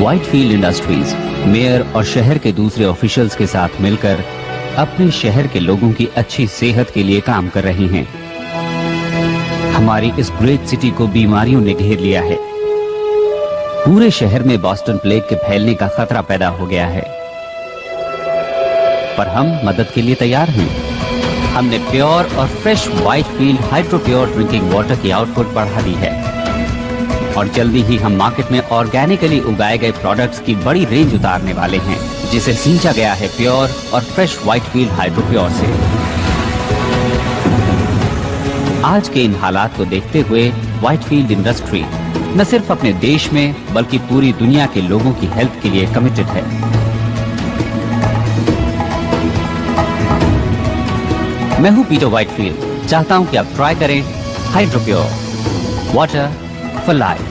Whitefield industries mayor और शहर के दूसरे ऑफिशियल्स के साथ मिलकर अपने शहर के लोगों की अच्छी सेहत के लिए काम कर रही हैं। हमारी इस ग्रेट सिटी को बीमारियों ने घेर लिया है। पूरे शहर में बोस्टन प्लेग के फैलने का खतरा पैदा हो गया है, पर हम मदद के लिए तैयार हैं। हमने प्योर और fresh Whitefield hydro pure drinking water की आउटपुट बढ़ा दी है और जल्दी ही हम मार्केट में ऑर्गेनिकली उगाए गए प्रोडक्ट्स की बड़ी रेंज उतारने वाले हैं, जिसे सींचा गया है प्योर और फ्रेश व्हाइटफील्ड हाइड्रो प्योर से। आज के इन हालात को देखते हुए व्हाइटफील्ड इंडस्ट्री न सिर्फ अपने देश में बल्कि पूरी दुनिया के लोगों की हेल्थ के लिए कमिटेड है। मैं हूं पीटर व्हाइटफील्ड। चाहता हूं कि आप ट्राई करें hydro pure water for life.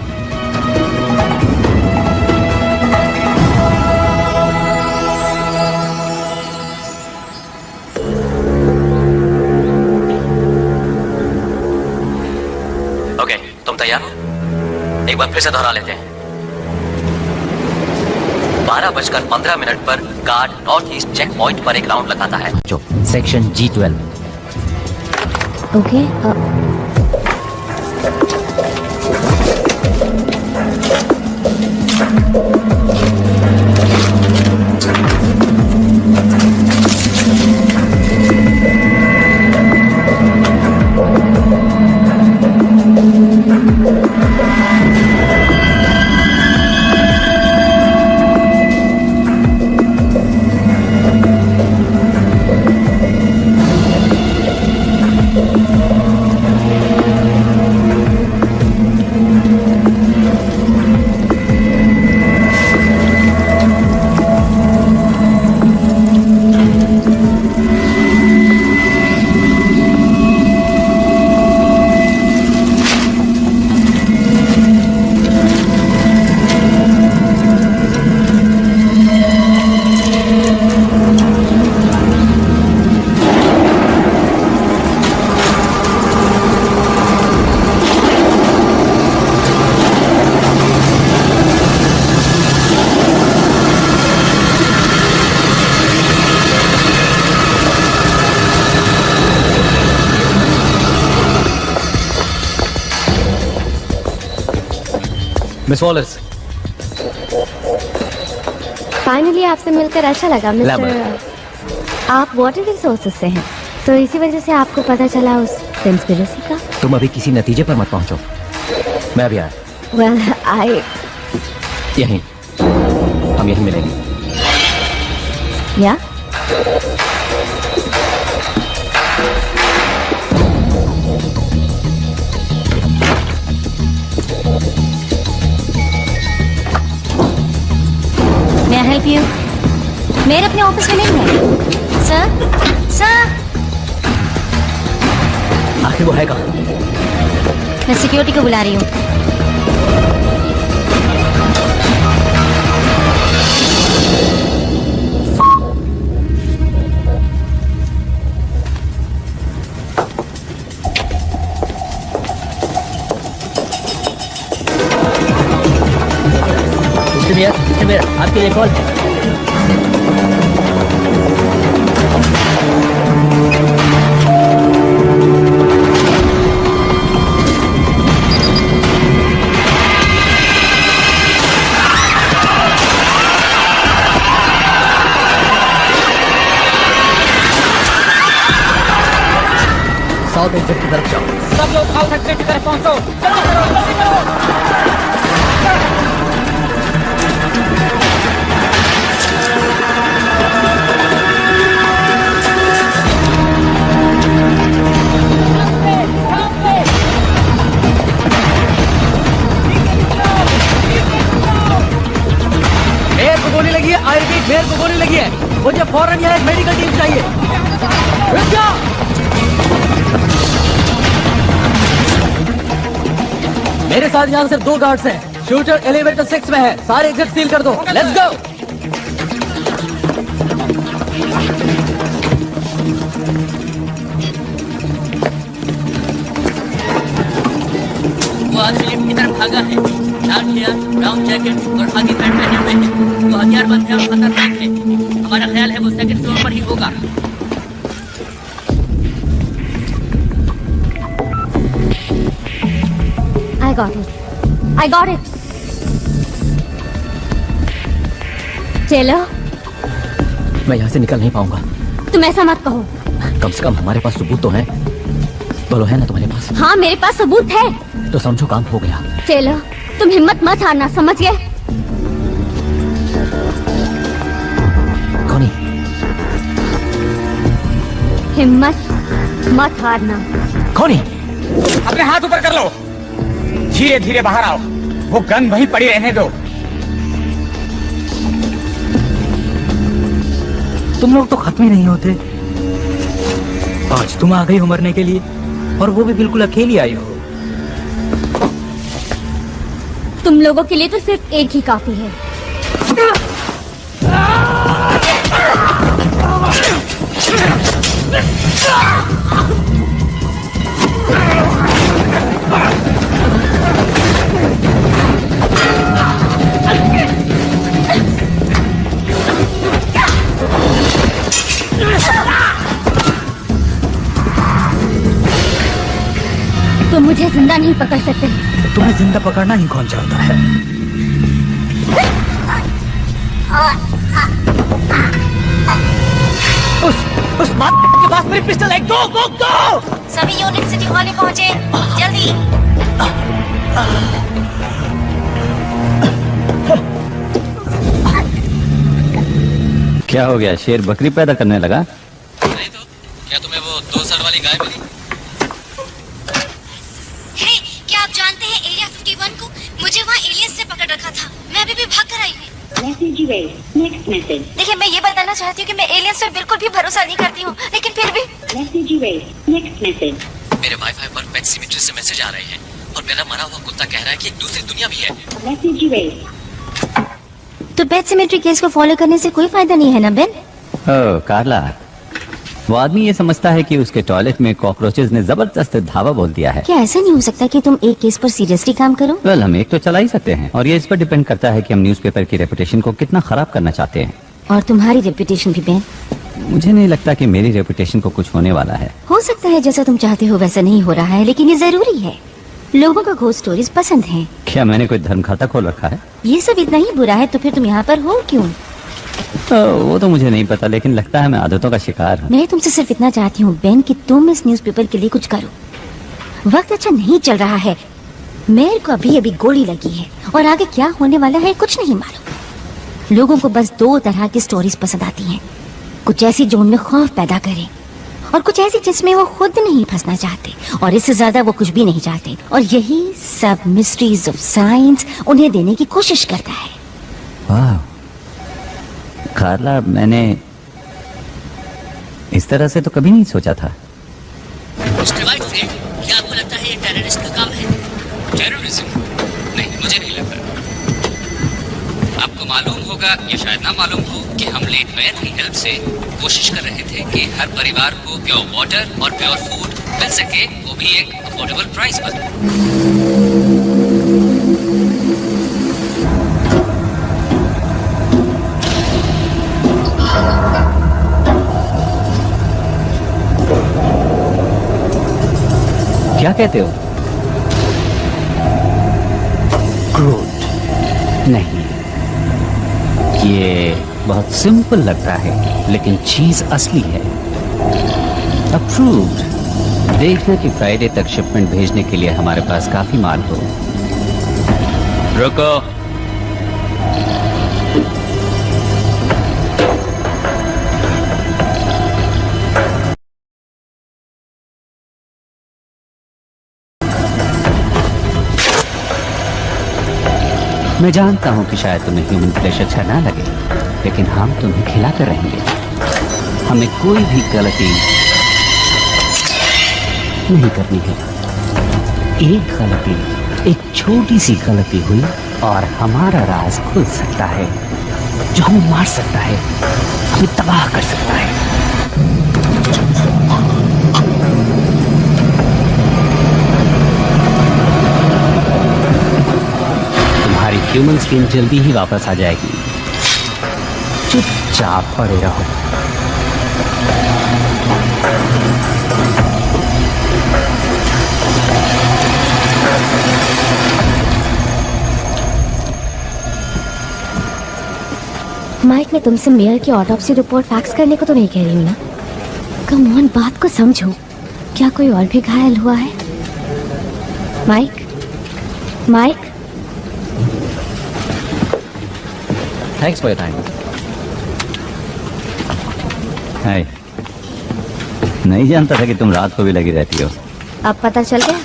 Okay, तुम तैयार हो? एक बार फिर से दोहरा लेते हैं। 12:15 पर guard north east check point पर एक राउंड लगाता है। जो section G12। Okay, miss Wallers, finally आपसे मिलकर अच्छा लगा मिस्टर। आप वाटर रिसोर्सेज से हैं, तो इसी वजह से आपको पता चला उस कंस्पिरेसी का। तुम अभी किसी नतीजे पर मत पहुंचो, मैं अभी आया। वेल, आई यहीं, हम यहीं मिलेंगे। या May I help you? मेरे अपने ऑफिस में नहीं है। सर, आखिर वो है कहाँ? मैं सिक्योरिटी को बुला रही हूँ। आपके लिए कॉल है। साउथ एक्सिट की तरफ जाओ। सब लोग साउथ एक्सिट की तरफ पहुंचो। चलो चलो जल्दी करो। मेयर को गोली लगी है। आई रिपीट, मेयर को गोली लगी है। मुझे फौरन यहाँ एक मेडिकल टीम चाहिए। रुक जाओ। मेरे साथ यहाँ सिर्फ 2 गार्ड्स हैं। शूटर एलिवेटर 6 में है। सारे एग्जिट सील कर दो। Let's go. वो आदमी लिफ्ट की तरफ भागा है। डार्क हेयर, ब्राउन जैकेट और खाकी पैंट पहने हुए है। वो हथियारबंद है और खतरनाक है। हमारा ख्याल है वो सेकंड फ्लोर पर ही होगा। I got it. चलो, मैं यहाँ से निकल नहीं पाऊंगा। तुम ऐसा मत कहो। कम से कम हमारे पास सबूत तो है। बोलो, है ना तुम्हारे पास? हाँ, मेरे पास सबूत है। तो समझो काम हो गया। चलो, तुम हिम्मत मत हारना, समझ गए? कौन? हिम्मत मत हारना। कौन? अपने हाथ ऊपर कर लो। धीरे धीरे बाहर आओ। वो गन वहीं पड़ी रहने दो। तुम लोग तो खत्म ही नहीं होते। आज तुम आ गई हो मरने के लिए, और वो भी बिल्कुल अकेली आई हो। तुम लोगों के लिए तो सिर्फ एक ही काफी है। तुम मुझे जिंदा नहीं पकड़ सकते। तुम्हें जिंदा पकड़ना ही कौन चाहता है? उस बात के पास मेरी पिस्टल है। गो गो गो। सभी यूनिट सिटी हॉल में पहुंचे, जल्दी। क्या हो गया? शेर बकरी पैदा करने लगा? नहीं तो क्या तुम्हें वो 2 सर वाली गाय मिली? हे, क्या आप जानते हैं एरिया 51 को? मुझे वहाँ एलियंस ने पकड़ रखा था। मैं अभी भी भाग कर आई हूँ। Next message. देखिए, मैं ये बताना चाहती हूँ कि मैं एलियंस पर बिल्कुल भी भरोसा नहीं करती हूँ, लेकिन फिर भी नेक्स्ट मैसेज। मेरे वाईफाई पर पेट सिमेट्री से मैसेज आ रहे हैं और मेरा मरा हुआ कुत्ता कह रहा है कि एक दूसरी दुनिया भी है। तो पेट सिमेट्री केस को फॉलो करने से कोई फायदा नहीं है ना बेन? ओह कार्ला, वो आदमी ये समझता है कि उसके टॉयलेट में कॉकरोचेस ने जबरदस्त धावा बोल दिया है। क्या ऐसा नहीं हो सकता कि तुम एक केस पर सीरियसली काम करो? वेल, हम एक तो चला ही सकते हैं, और ये इस पर डिपेंड करता है कि हम न्यूज़पेपर की रेपुटेशन को कितना खराब करना चाहते हैं। और तुम्हारी रेपुटेशन भी बेन? मुझे नहीं लगता कि मेरी रेपुटेशन को कुछ होने वाला है। हो सकता है जैसा तुम चाहते हो वैसा नहीं हो रहा है, लेकिन ये जरूरी है। लोगों को घोस्ट स्टोरीज पसंद हैं। क्या मैंने कोई धर्म खाता खोल रखा है? ये सब इतना ही बुरा है तो फिर तुम यहाँ पर हो क्यों? वो तो मुझे नहीं पता, लेकिन लगता है मैं आदतों का शिकार हूँ। मैं तुमसे सिर्फ इतना चाहती हूँ बेन कि तुम इस न्यूज़पेपर के लिए कुछ करो। वक्त अच्छा नहीं चल रहा है। मेयर को अभी अभी गोली लगी है और आगे क्या होने वाला है कुछ नहीं मालूम। लोगों को बस 2 तरह की स्टोरीज पसंद आती हैं। कुछ ऐसी जो उनमें खौफ पैदा करे, और कुछ ऐसी जिसमें वो खुद नहीं फंसना चाहते, और इससे ज्यादा वो कुछ भी नहीं चाहते। और यही सब मिस्ट्रीज ऑफ साइंस उन्हें देने की कोशिश करता है। वाह कार्ला, मैंने इस तरह से तो कभी नहीं सोचा था। मिस्टर वाइटफील्ड, क्या आपको लगता है ये टेररिस्ट का काम है? टेररिज्म? नहीं, मुझे नहीं लगता। आपको मालूम होगा या शायद ना मालूम हो कि हम लेट मेयर की हेल्प से कोशिश कर रहे थे कि हर परिवार को प्योर वाटर और प्योर फूड मिल सके, वो भी एक अफोर्डेबल प्राइस पर। क्या कहते हो? क्रूड? नहीं, ये बहुत सिंपल लगता है, लेकिन चीज असली है। अप्रूव्ड। देखना कि फ्राइडे तक शिपमेंट भेजने के लिए हमारे पास काफी माल हो। रुको। मैं जानता हूं कि शायद तुम्हें ह्यूमन फ्लेश अच्छा ना लगे, लेकिन हम तुम्हें खिलाकर रहेंगे। हमें कोई भी गलती नहीं करनी है। एक गलती, एक छोटी सी गलती हुई और हमारा राज खुल सकता है, जो हमें मार सकता है, हमें तबाह कर सकता है। ह्यूमन स्किन जल्दी ही वापस आ जाएगी। चुपचाप पड़े रहो। माइक, मैं तुमसे मेयर की ऑटोप्सी रिपोर्ट फैक्स करने को तो नहीं कह रही हूँ ना। कम ऑन, बात को समझो। क्या कोई और भी घायल हुआ है? Mike, Mike. Thanks for your time. Hi. नहीं जानता था कि तुम रात को भी लगी रहती हो। अब पता चल गया?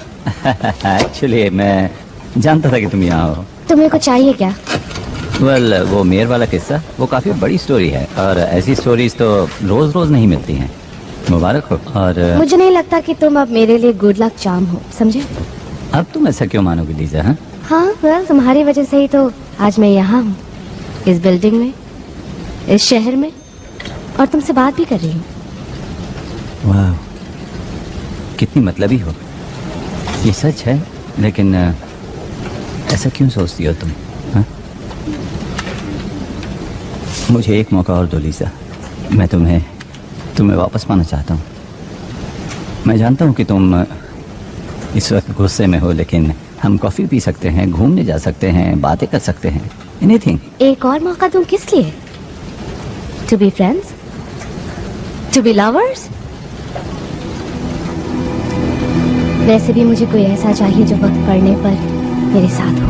एक्चुअली मैं जानता था कि तुम यहाँ हो। तुम्हें कुछ चाहिए क्या? वेल, वो मेयर वाला किस्सा वो काफी बड़ी स्टोरी है और ऐसी स्टोरीज तो रोज रोज नहीं मिलती हैं। मुबारक हो। और मुझे नहीं लगता कि तुम अब मेरे लिए गुड लक चार्म हो, समझे? अब तुम ऐसा क्यों मानोगे लीजा? हाँ, हाँ, वेल, तुम्हारी वजह से ही तो आज मैं यहाँ हूँ, इस बिल्डिंग में, इस शहर में, और तुमसे बात भी कर रही हूँ। वाह, कितनी मतलबी हो। ये सच है, लेकिन ऐसा क्यों सोचती हो तुम? हाँ? मुझे एक मौका और दो लीजा। मैं तुम्हें वापस पाना चाहता हूँ। मैं जानता हूँ कि तुम इस वक्त गुस्से में हो, लेकिन हम कॉफी पी सकते हैं, घूमने जा सकते हैं, बातें कर सकते हैं, एनीथिंग। एक और मौका दूं किस लिए? To be friends, to be lovers. वैसे भी मुझे कोई ऐसा चाहिए जो वक्त पड़ने पर मेरे साथ हो।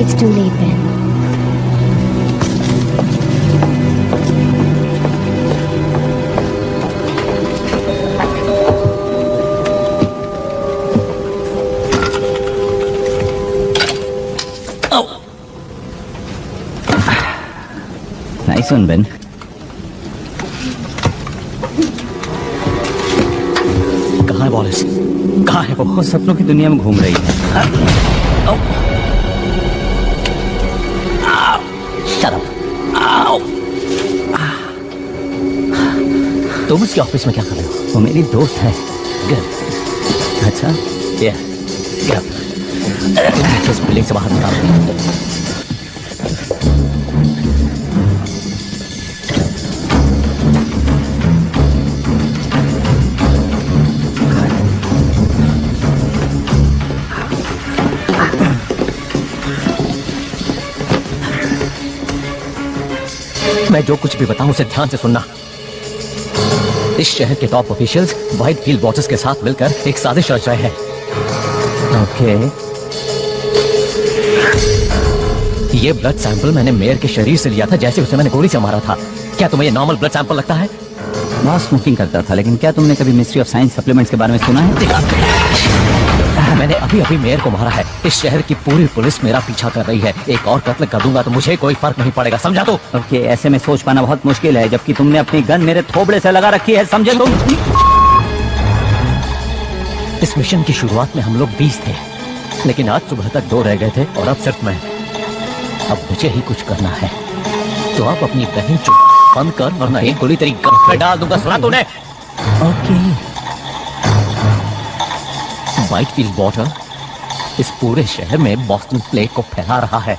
It's too late, Ben. Nice one, Ben. कहाँ है वॉलिस? कहाँ है वो सपनों की दुनिया में घूम रही है। Shut up. तुम उसके ऑफिस में क्या कर रहे हो? वो मेरी दोस्त है। Good. अच्छा, Yeah. Yeah. तुम मुझे इस बिल्डिंग से बाहर निकालो। मैं जो कुछ भी बताऊं उसे ध्यान से सुनना। इस शहर के टॉप ऑफिशियल्स व्हाइटफील्ड वॉचर्स के साथ मिलकर एक साजिश रच रहे हैं। ओके। ये ब्लड सैंपल मैंने मेयर के शरीर से लिया था, जैसे उसे मैंने गोली से मारा था। क्या तुम्हें ये नॉर्मल ब्लड सैंपल लगता है? बहुत स्मोकिंग करता था, लेकिन क्या तुमने कभी मिस्ट्री ऑफ साइंस सप्लीमेंट्स के बारे में सुना है? मैंने अभी अभी मेयर को मारा है। इस शहर की पूरी पुलिस मेरा पीछा कर रही है। एक और कत्ल कर दूंगा तो मुझे कोई फर्क नहीं पड़ेगा, समझा? तो ओके, ऐसे में सोच पाना बहुत मुश्किल है, जबकि तुमने अपनी गन मेरे थोबड़े से लगा रखी है, समझे तुम? इस मिशन की शुरुआत में हम लोग 20 थे, लेकिन आज सुबह तक 2 रह गए थे और अब सिर्फ मैं। अब मुझे ही कुछ करना है, तो आप अपनी बहन चुप बंद कर, वरना एक गोली तेरी गन में डाल दूंगा। सुना तूने? ओके। व्हाइटफील्ड वॉटर इस पूरे शहर में बॉस्टन प्लेग को फैला रहा है।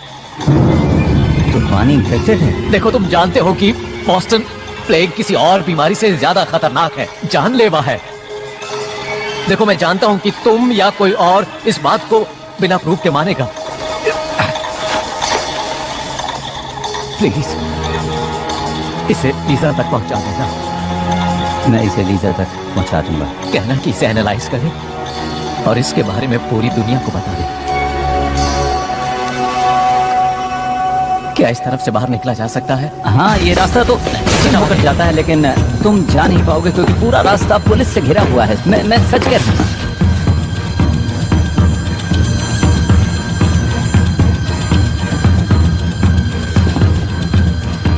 तो पानी इन्फेक्टेड है? देखो, तुम जानते हो कि बॉस्टन प्लेग किसी और बीमारी से ज्यादा खतरनाक है, जानलेवा है। देखो, मैं जानता हूं कि तुम या कोई और इस बात को बिना प्रूफ के मानेगा। प्लीज इसे लीजा तक पहुंचा देना। मैं इसे लीजा तक पहुंचा दूंगा। कहना कि इसे एनालाइज करें और इसके बारे में पूरी दुनिया को बता दे। क्या इस तरफ से बाहर निकला जा सकता है? हाँ, ये रास्ता तो सीधा होकर जाता है, लेकिन तुम जा नहीं पाओगे क्योंकि पूरा रास्ता पुलिस से घिरा हुआ है। मैं सच कह रहा हूँ।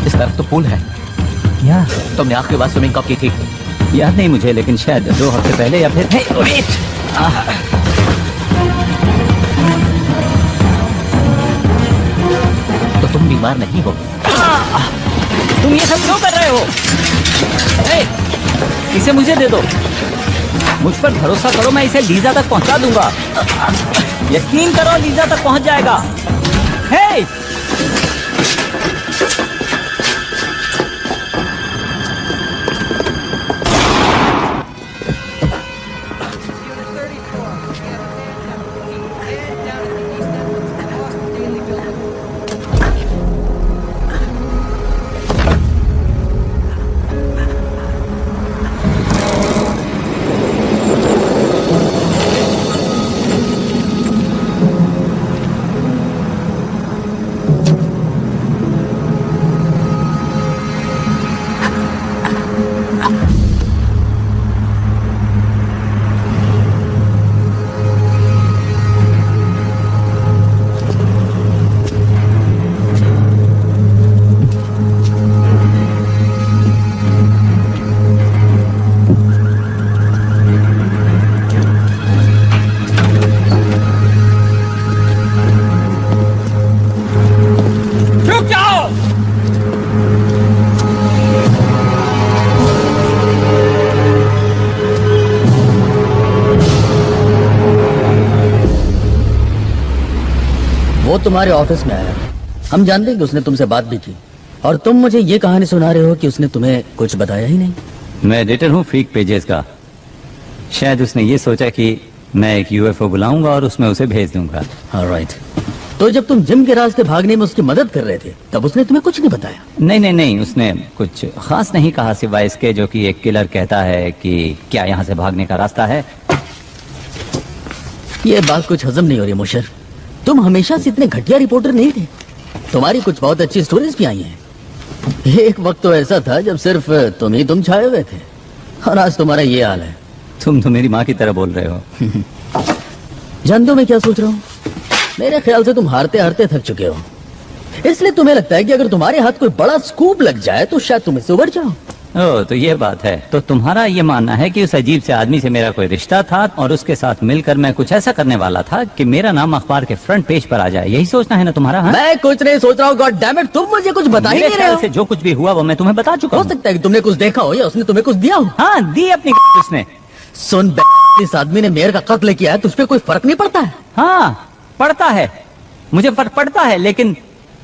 इस तरफ तो पुल है। यार, तुमने आखिरी बार स्विमिंग कब की थी? याद नहीं मुझे, लेकिन शायद 2 हफ्ते पहले या फिर तो तुम बीमार नहीं हो? तुम ये सब क्यों कर रहे हो? इसे मुझे दे दो। मुझ पर भरोसा करो, मैं इसे लीजा तक पहुंचा दूंगा। यकीन करो, लीजा तक पहुंच जाएगा। हे! वो तुम्हारे ऑफिस में आया, हम जानते हैं कि उसने तुमसे बात भी की, और तुम मुझे ये कहानी सुना रहे हो कि उसने तुम्हें कुछ बताया ही नहीं। मैं एडिटर हूँ फ्रीक पेजेस का। शायद उसने ये सोचा कि मैं एक यूएफओ बुलाऊंगा और उसमें उसे भेज दूंगा। ऑलराइट। तो जब तुम जिम के रास्ते भागने में उसकी मदद कर रहे थे, तब उसने तुम्हें कुछ नहीं बताया? नहीं, उसने कुछ खास नहीं कहा, सिवाय इसके जो कि एक किलर कहता है कि क्या यहाँ से भागने का रास्ता है। ये बात कुछ हजम नहीं हो रही मुशर। तुम हमेशा से इतने घटिया रिपोर्टर नहीं थे। तुम्हारी कुछ बहुत अच्छी स्टोरीज भी आई हैं। एक वक्त तो ऐसा था जब सिर्फ तुम छाए हुए थे, और आज तुम्हारा ये हाल है। तुम तो मेरी माँ की तरह बोल रहे हो। जानते हो मैं क्या सोच रहा हूँ? मेरे ख्याल से तुम हारते हारते थक चुके हो, इसलिए तुम्हें लगता है कि अगर तुम्हारे हाथ कोई बड़ा स्कूप लग जाए तो शायद तुम इससे उबर जाओ। ओह, तो ये बात है। तो तुम्हारा ये मानना है कि उस अजीब से आदमी से मेरा कोई रिश्ता था और उसके साथ मिलकर मैं कुछ ऐसा करने वाला था कि मेरा नाम अखबार के फ्रंट पेज पर आ जाए। यही सोचना है ना तुम्हारा? हाँ? मैं कुछ नहीं सोच रहा हूँ। गॉड डैम इट, तुम मुझे कुछ बता ही नहीं रहे हो। से जो कुछ भी हुआ वो मैं तुम्हें बता चुका हूँ। हो सकता है कि तुमने कुछ देखा हो या उसने तुम्हें कुछ दिया हो। हाँ, दी अपनी उसने। सुन, इस आदमी ने मेयर का कत्ल किया है, तुझ पे कोई फर्क नहीं पड़ता है? हाँ, पड़ता है, मुझे फर्क पड़ता है, लेकिन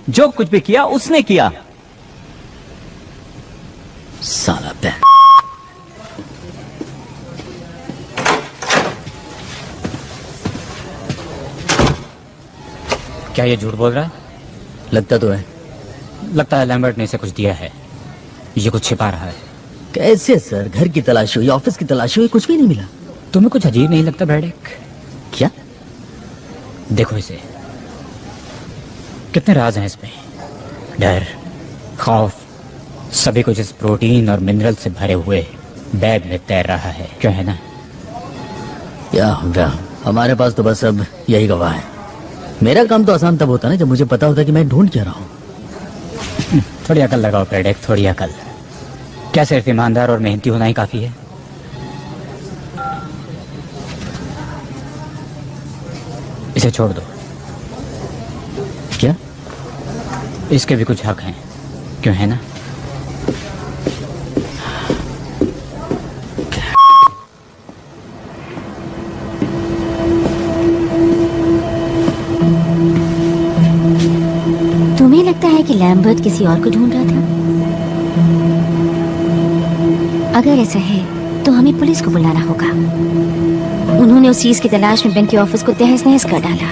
जो कुछ भी किया उसने किया। साला बैन। क्या ये झूठ बोल रहा है? लगता तो है। लगता है लैम्बर्ट ने इसे कुछ दिया है, ये कुछ छिपा रहा है। कैसे सर? घर की तलाशी हुई, ऑफिस की तलाशी हुई, कुछ भी नहीं मिला। तुम्हें कुछ अजीब नहीं लगता ब्रैडेक? क्या? देखो इसे, कितने राज हैं इसमें। डर, खौफ, सभी कुछ इस प्रोटीन और मिनरल से भरे हुए बैग में तैर रहा है। क्यों है ना? या हमारे पास तो बस अब यही गवाह है। मेरा काम तो आसान तब होता ना जब मुझे पता होता कि मैं ढूंढ क्या रहा हूँ। थोड़ी अकल लगाओ ब्रैडेक, थोड़ी अकल। क्या सिर्फ ईमानदार और मेहनती होना ही काफी है? इसे छोड़ दो। क्या? इसके भी कुछ हक हैं, क्यों है ना? तुम्हें लगता है कि लैम्बर्ट किसी और को ढूंढ रहा था? अगर ऐसा है तो हमें पुलिस को बुलाना होगा। उन्होंने उस चीज की तलाश में बैंक के ऑफिस को तहस नहस कर डाला।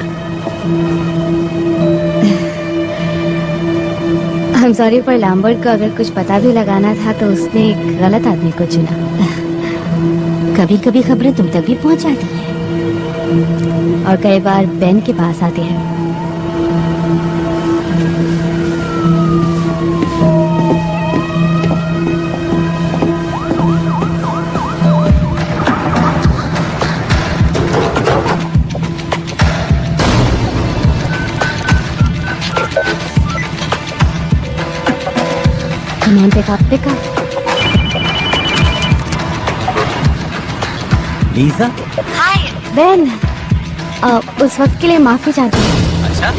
I'm sorry, पर लैम्बर्ट को अगर कुछ पता भी लगाना था तो उसने एक गलत आदमी को चुना। कभी कभी खबरें तुम तक भी पहुंच जाती हैं, और कई बार बेन के पास आती है। Come on, pick up. Lisa? Hi Ben, उस वक्त के लिए माफी चाहती हूँ। अच्छा,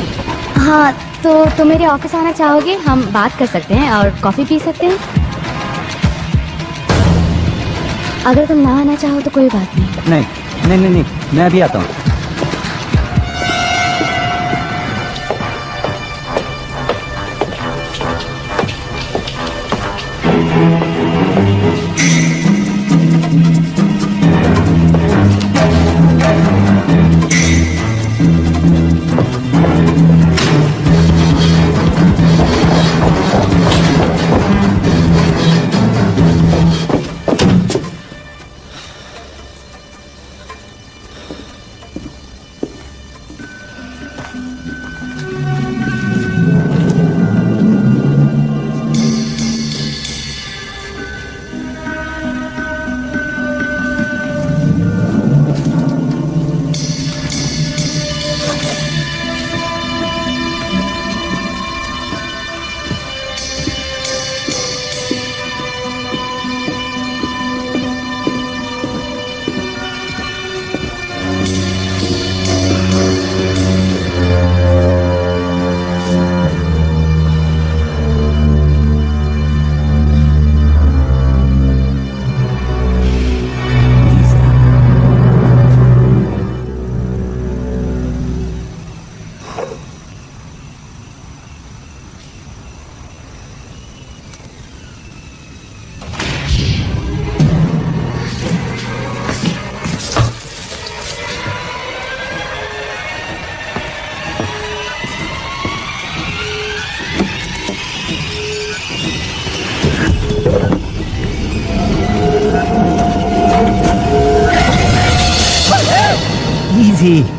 हाँ, तो तुम मेरे ऑफिस आना चाहोगे? हम बात कर सकते हैं और कॉफी पी सकते हैं। अगर तुम ना आना चाहो तो कोई बात नहीं। नहीं नहीं नहीं, मैं अभी आता हूँ।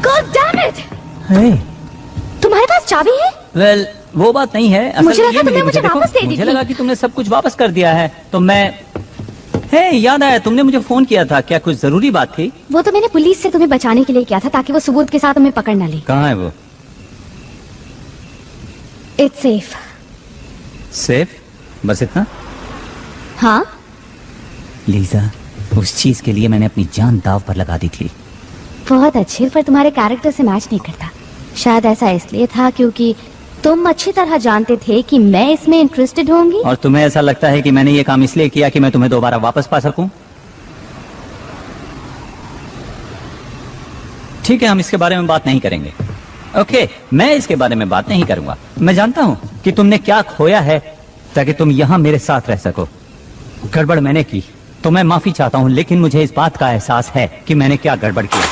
God damn it! Hey. तुम्हारे पास चाबी है? वेल वो बात नहीं है। असल मुझे ये लगा मिली तुमने मुझे देखो, वापस दे दी मुझे थी। लगा कि तुमने सब कुछ वापस कर दिया है तो मैं याद आया तुमने मुझे फोन किया था, क्या कुछ जरूरी बात थी? वो तो मैंने पुलिस से तुम्हें बचाने के लिए किया था ताकि वो सबूत के साथ तुम्हें पकड़ ना ले। कहाँ है वो? It's safe. सेफ? बस इतना? हाँ? लीजा, उस चीज के लिए मैंने अपनी जान दाव पर लगा दी थी। बहुत अच्छे, पर तुम्हारे कैरेक्टर से मैच नहीं करता। शायद ऐसा इसलिए था क्योंकि तुम अच्छी तरह जानते थे कि मैं इसमें इंटरेस्टेड होंगी। और तुम्हें ऐसा लगता है कि मैंने ये काम इसलिए किया कि मैं तुम्हें दोबारा वापस पा सकूं? ठीक है, हम इसके बारे में बात नहीं करेंगे। ओके, मैं इसके बारे में बात नहीं करूंगा। मैं जानता हूं कि तुमने क्या खोया है ताकि तुम यहां मेरे साथ रह सको। गड़बड़ मैंने की तो मैं माफी चाहता हूं, लेकिन मुझे इस बात का एहसास है कि मैंने क्या गड़बड़ किया।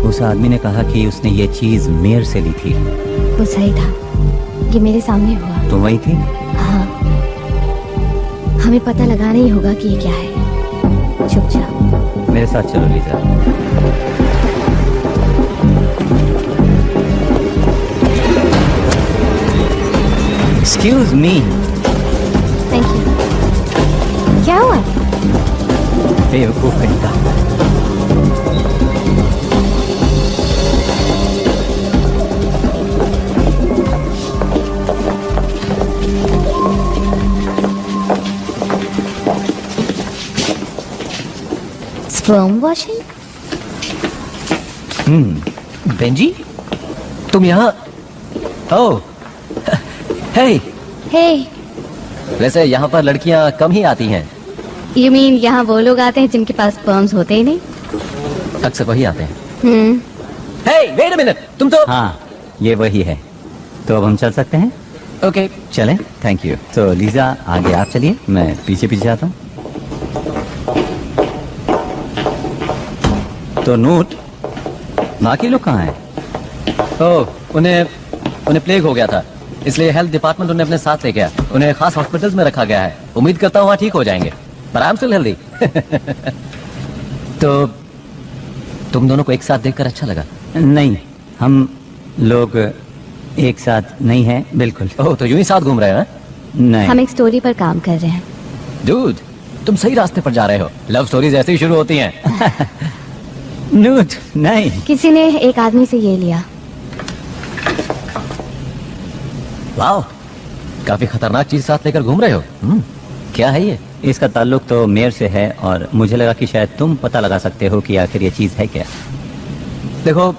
उस आदमी ने कहा कि उसने ये चीज मेयर से ली थी। वो सही था, ये मेरे सामने हुआ। तुम वही थी? हाँ, हमें पता लगाना ही होगा कि ये क्या है। चुप जाओ। मेरे साथ चलो Lisa. Excuse me. Thank you. क्या हुआ? बेवकूफ कहीं का। Sperm washing? बेंजी, तुम यहाँ? ओह, हे। हे, वैसे यहाँ पर लड़कियाँ कम ही आती हैं। यू मीन यहाँ वो लोग आते हैं जिनके पास स्पर्म्स होते ही नहीं? अक्सर वही आते हैं। हम्म। हे, वेट अ मिनट, तुम तो। हाँ, ये वही है। तो अब हम चल सकते हैं? ओके, चलें। Thank you. तो लीजा, आगे आप चलिए, मैं पीछे पीछे आता हूँ। तो नोट, बाकी लोग कहाँ हैं? ओह, उन्हें प्लेग हो गया था, इसलिए हेल्थ डिपार्टमेंट उन्हें अपने साथ ले गया। उन्हें खास हॉस्पिटल्स में रखा गया है। उम्मीद करता हूँ वहाँ ठीक हो जाएंगे। पर आई एम स्टिल हेल्दी। तो तुम दोनों को एक साथ देखकर अच्छा लगा? नहीं, हम लोग एक साथ नहीं हैं, बिल्कुल। ओह, तो यूं ही साथ घूम रहे हैं? नहीं। हम एक स्टोरी पर काम कर रहे हैं। डूड, तुम सही रास्ते पर जा रहे हो। लव स्टोरीज ऐसे ही शुरू होती हैं। नूट, नहीं। किसी ने एक आदमी से ये लिया। वाह, काफी खतरनाक चीज साथ लेकर घूम रहे हो। क्या है ये? इसका ताल्लुक तो मेयर से है और मुझे लगा कि शायद तुम पता लगा सकते हो कि आखिर ये चीज है क्या। देखो,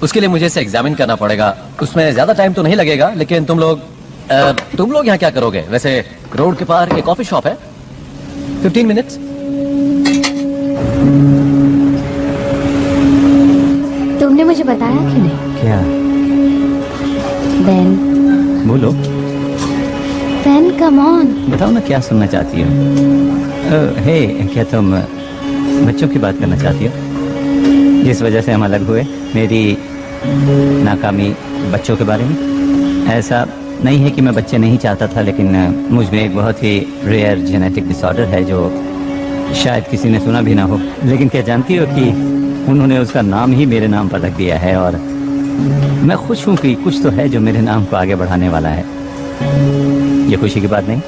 उसके लिए मुझे इसे एग्जामिन करना पड़ेगा। उसमें ज्यादा टाइम तो नहीं लगेगा, लेकिन तुम लोग यहाँ क्या करोगे? वैसे रोड के पार एक कॉफी शॉप है, 15 मिनट्स। तुमने मुझे बताया कि नहीं? क्या? बेन, बोलो। Ben come on. बताओ ना, क्या सुनना चाहती हो? हे, क्या तुम बच्चों की बात करना चाहती हो जिस वजह से हम अलग हुए? मेरी नाकामी बच्चों के बारे में? ऐसा नहीं है कि मैं बच्चे नहीं चाहता था, लेकिन मुझ में एक बहुत ही रेयर जेनेटिक डिसऑर्डर है जो शायद किसी ने सुना भी ना हो। लेकिन क्या जानती हो कि उन्होंने उसका नाम ही मेरे नाम पर रख दिया है और मैं खुश हूं कि कुछ तो है जो मेरे नाम को आगे बढ़ाने वाला है। ये खुशी की बात नहीं?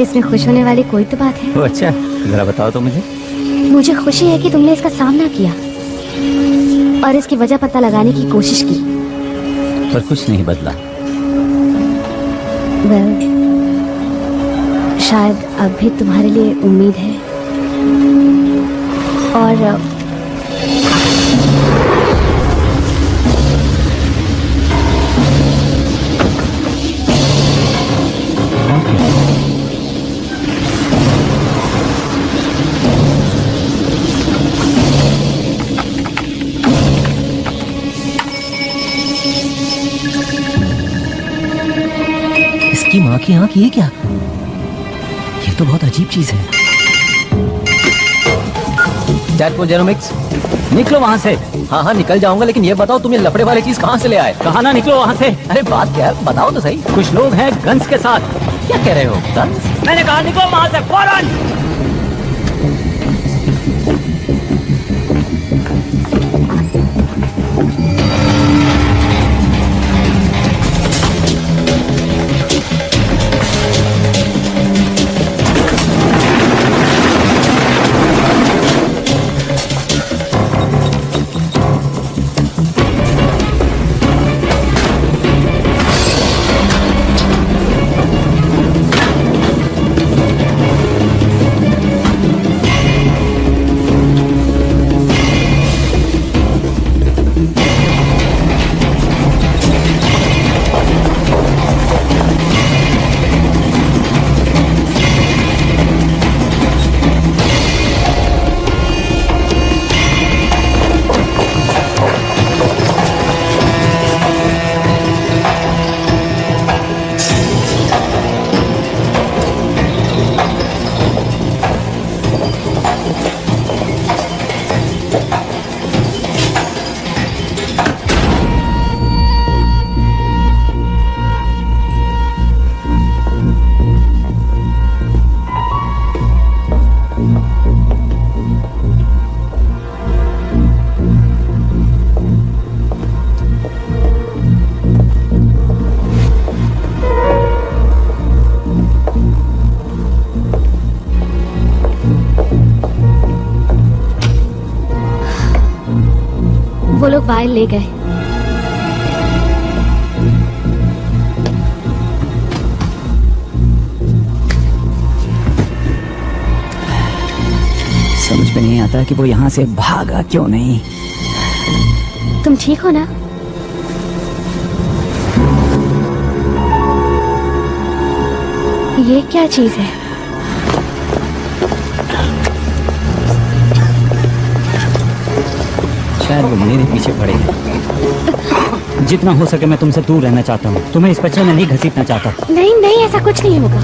इसमें खुश होने वाली कोई तो बात है। ओ अच्छा, जरा बताओ तो मुझे। मुझे खुशी है कि तुमने इसका सामना किया और इसकी वजह पता लगाने की कोशिश की। पर कुछ नहीं बदला। वेल, शायद अब भी तुम्हारे लिए उम्मीद है और इसकी माँ की आंख, ये क्या? ये तो बहुत अजीब चीज है। टैडपोल जेरोमिक्स, निकलो वहाँ से। हाँ हाँ निकल जाऊंगा, लेकिन ये बताओ तुम ये लफड़े वाली चीज कहाँ से ले आए? कहा ना निकलो वहाँ से। अरे बात क्या है, बताओ तो सही। कुछ लोग हैं गन्स के साथ। क्या कह रहे हो? गन्स? मैंने कहा निकलो वहाँ से फौरन। वो लोग वायल ले गए। समझ में नहीं आता कि वो यहाँ से भागा क्यों नहीं। तुम ठीक हो ना? ये क्या चीज है? शायद वो मेरे पीछे पड़े हैं। जितना हो सके मैं तुमसे दूर रहना चाहता हूँ। तुम्हें इस बच्चे में नहीं घसीटना चाहता। नहीं नहीं, ऐसा कुछ नहीं होगा।